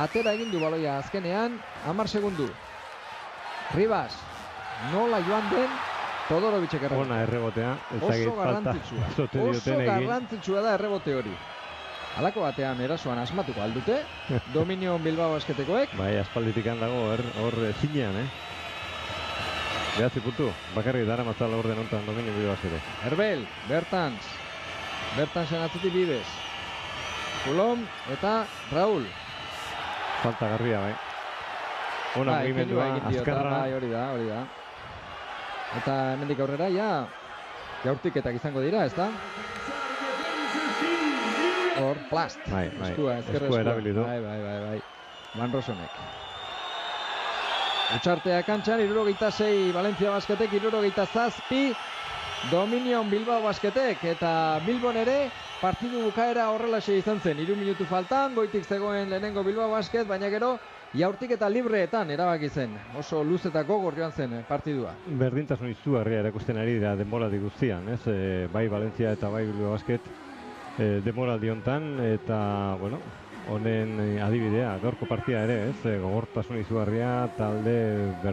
Atera egin du baloia azkenean, 10 segundu. Rivas, nola joan den, Todorovicek errebotea. Ona errebotea. Oso garrantzitsua da errebote hori. Halako batean erasoan asmatuko aldute, Dominio Bilbao Basketekoek. Bai, aspalditikan dago, hor zinean, Behatzi puntu, bakarrik dara matzala orden ontan Dominio Bilbao Basketek. Herbel, Bertansen atzetik Bibes. Kulom eta Raul. Falta garria, bai. Ona mugimendua, azkarra. Bai, hori da. Eta hemendik aurrera, jaurtiketak izango dira, ez da? Hor, plast. Bai. Eskua erabili du. Bai. Van Rosonek. Utxartea kantxan, 76 Valencia Basketek, 77 Dominion Bilbao Basketek. Eta Bilbon ere, partidu bukaera horrelaxe izan zen. 3 minutu faltan, goitik zegoen lehenengo Bilbao Basket, baina gero, jaurtik eta libreetan erabaki zen. Oso luzetako gorrioan zen partidua. Berdintasun izugarria erakusten ari da denboraldi guztian, ez? Bai Valencia eta bai Bilbao Basket denboraldi hontan, eta, bueno, honen adibidea, gaurko partida ere, ez? Gogortasun izugarria, talde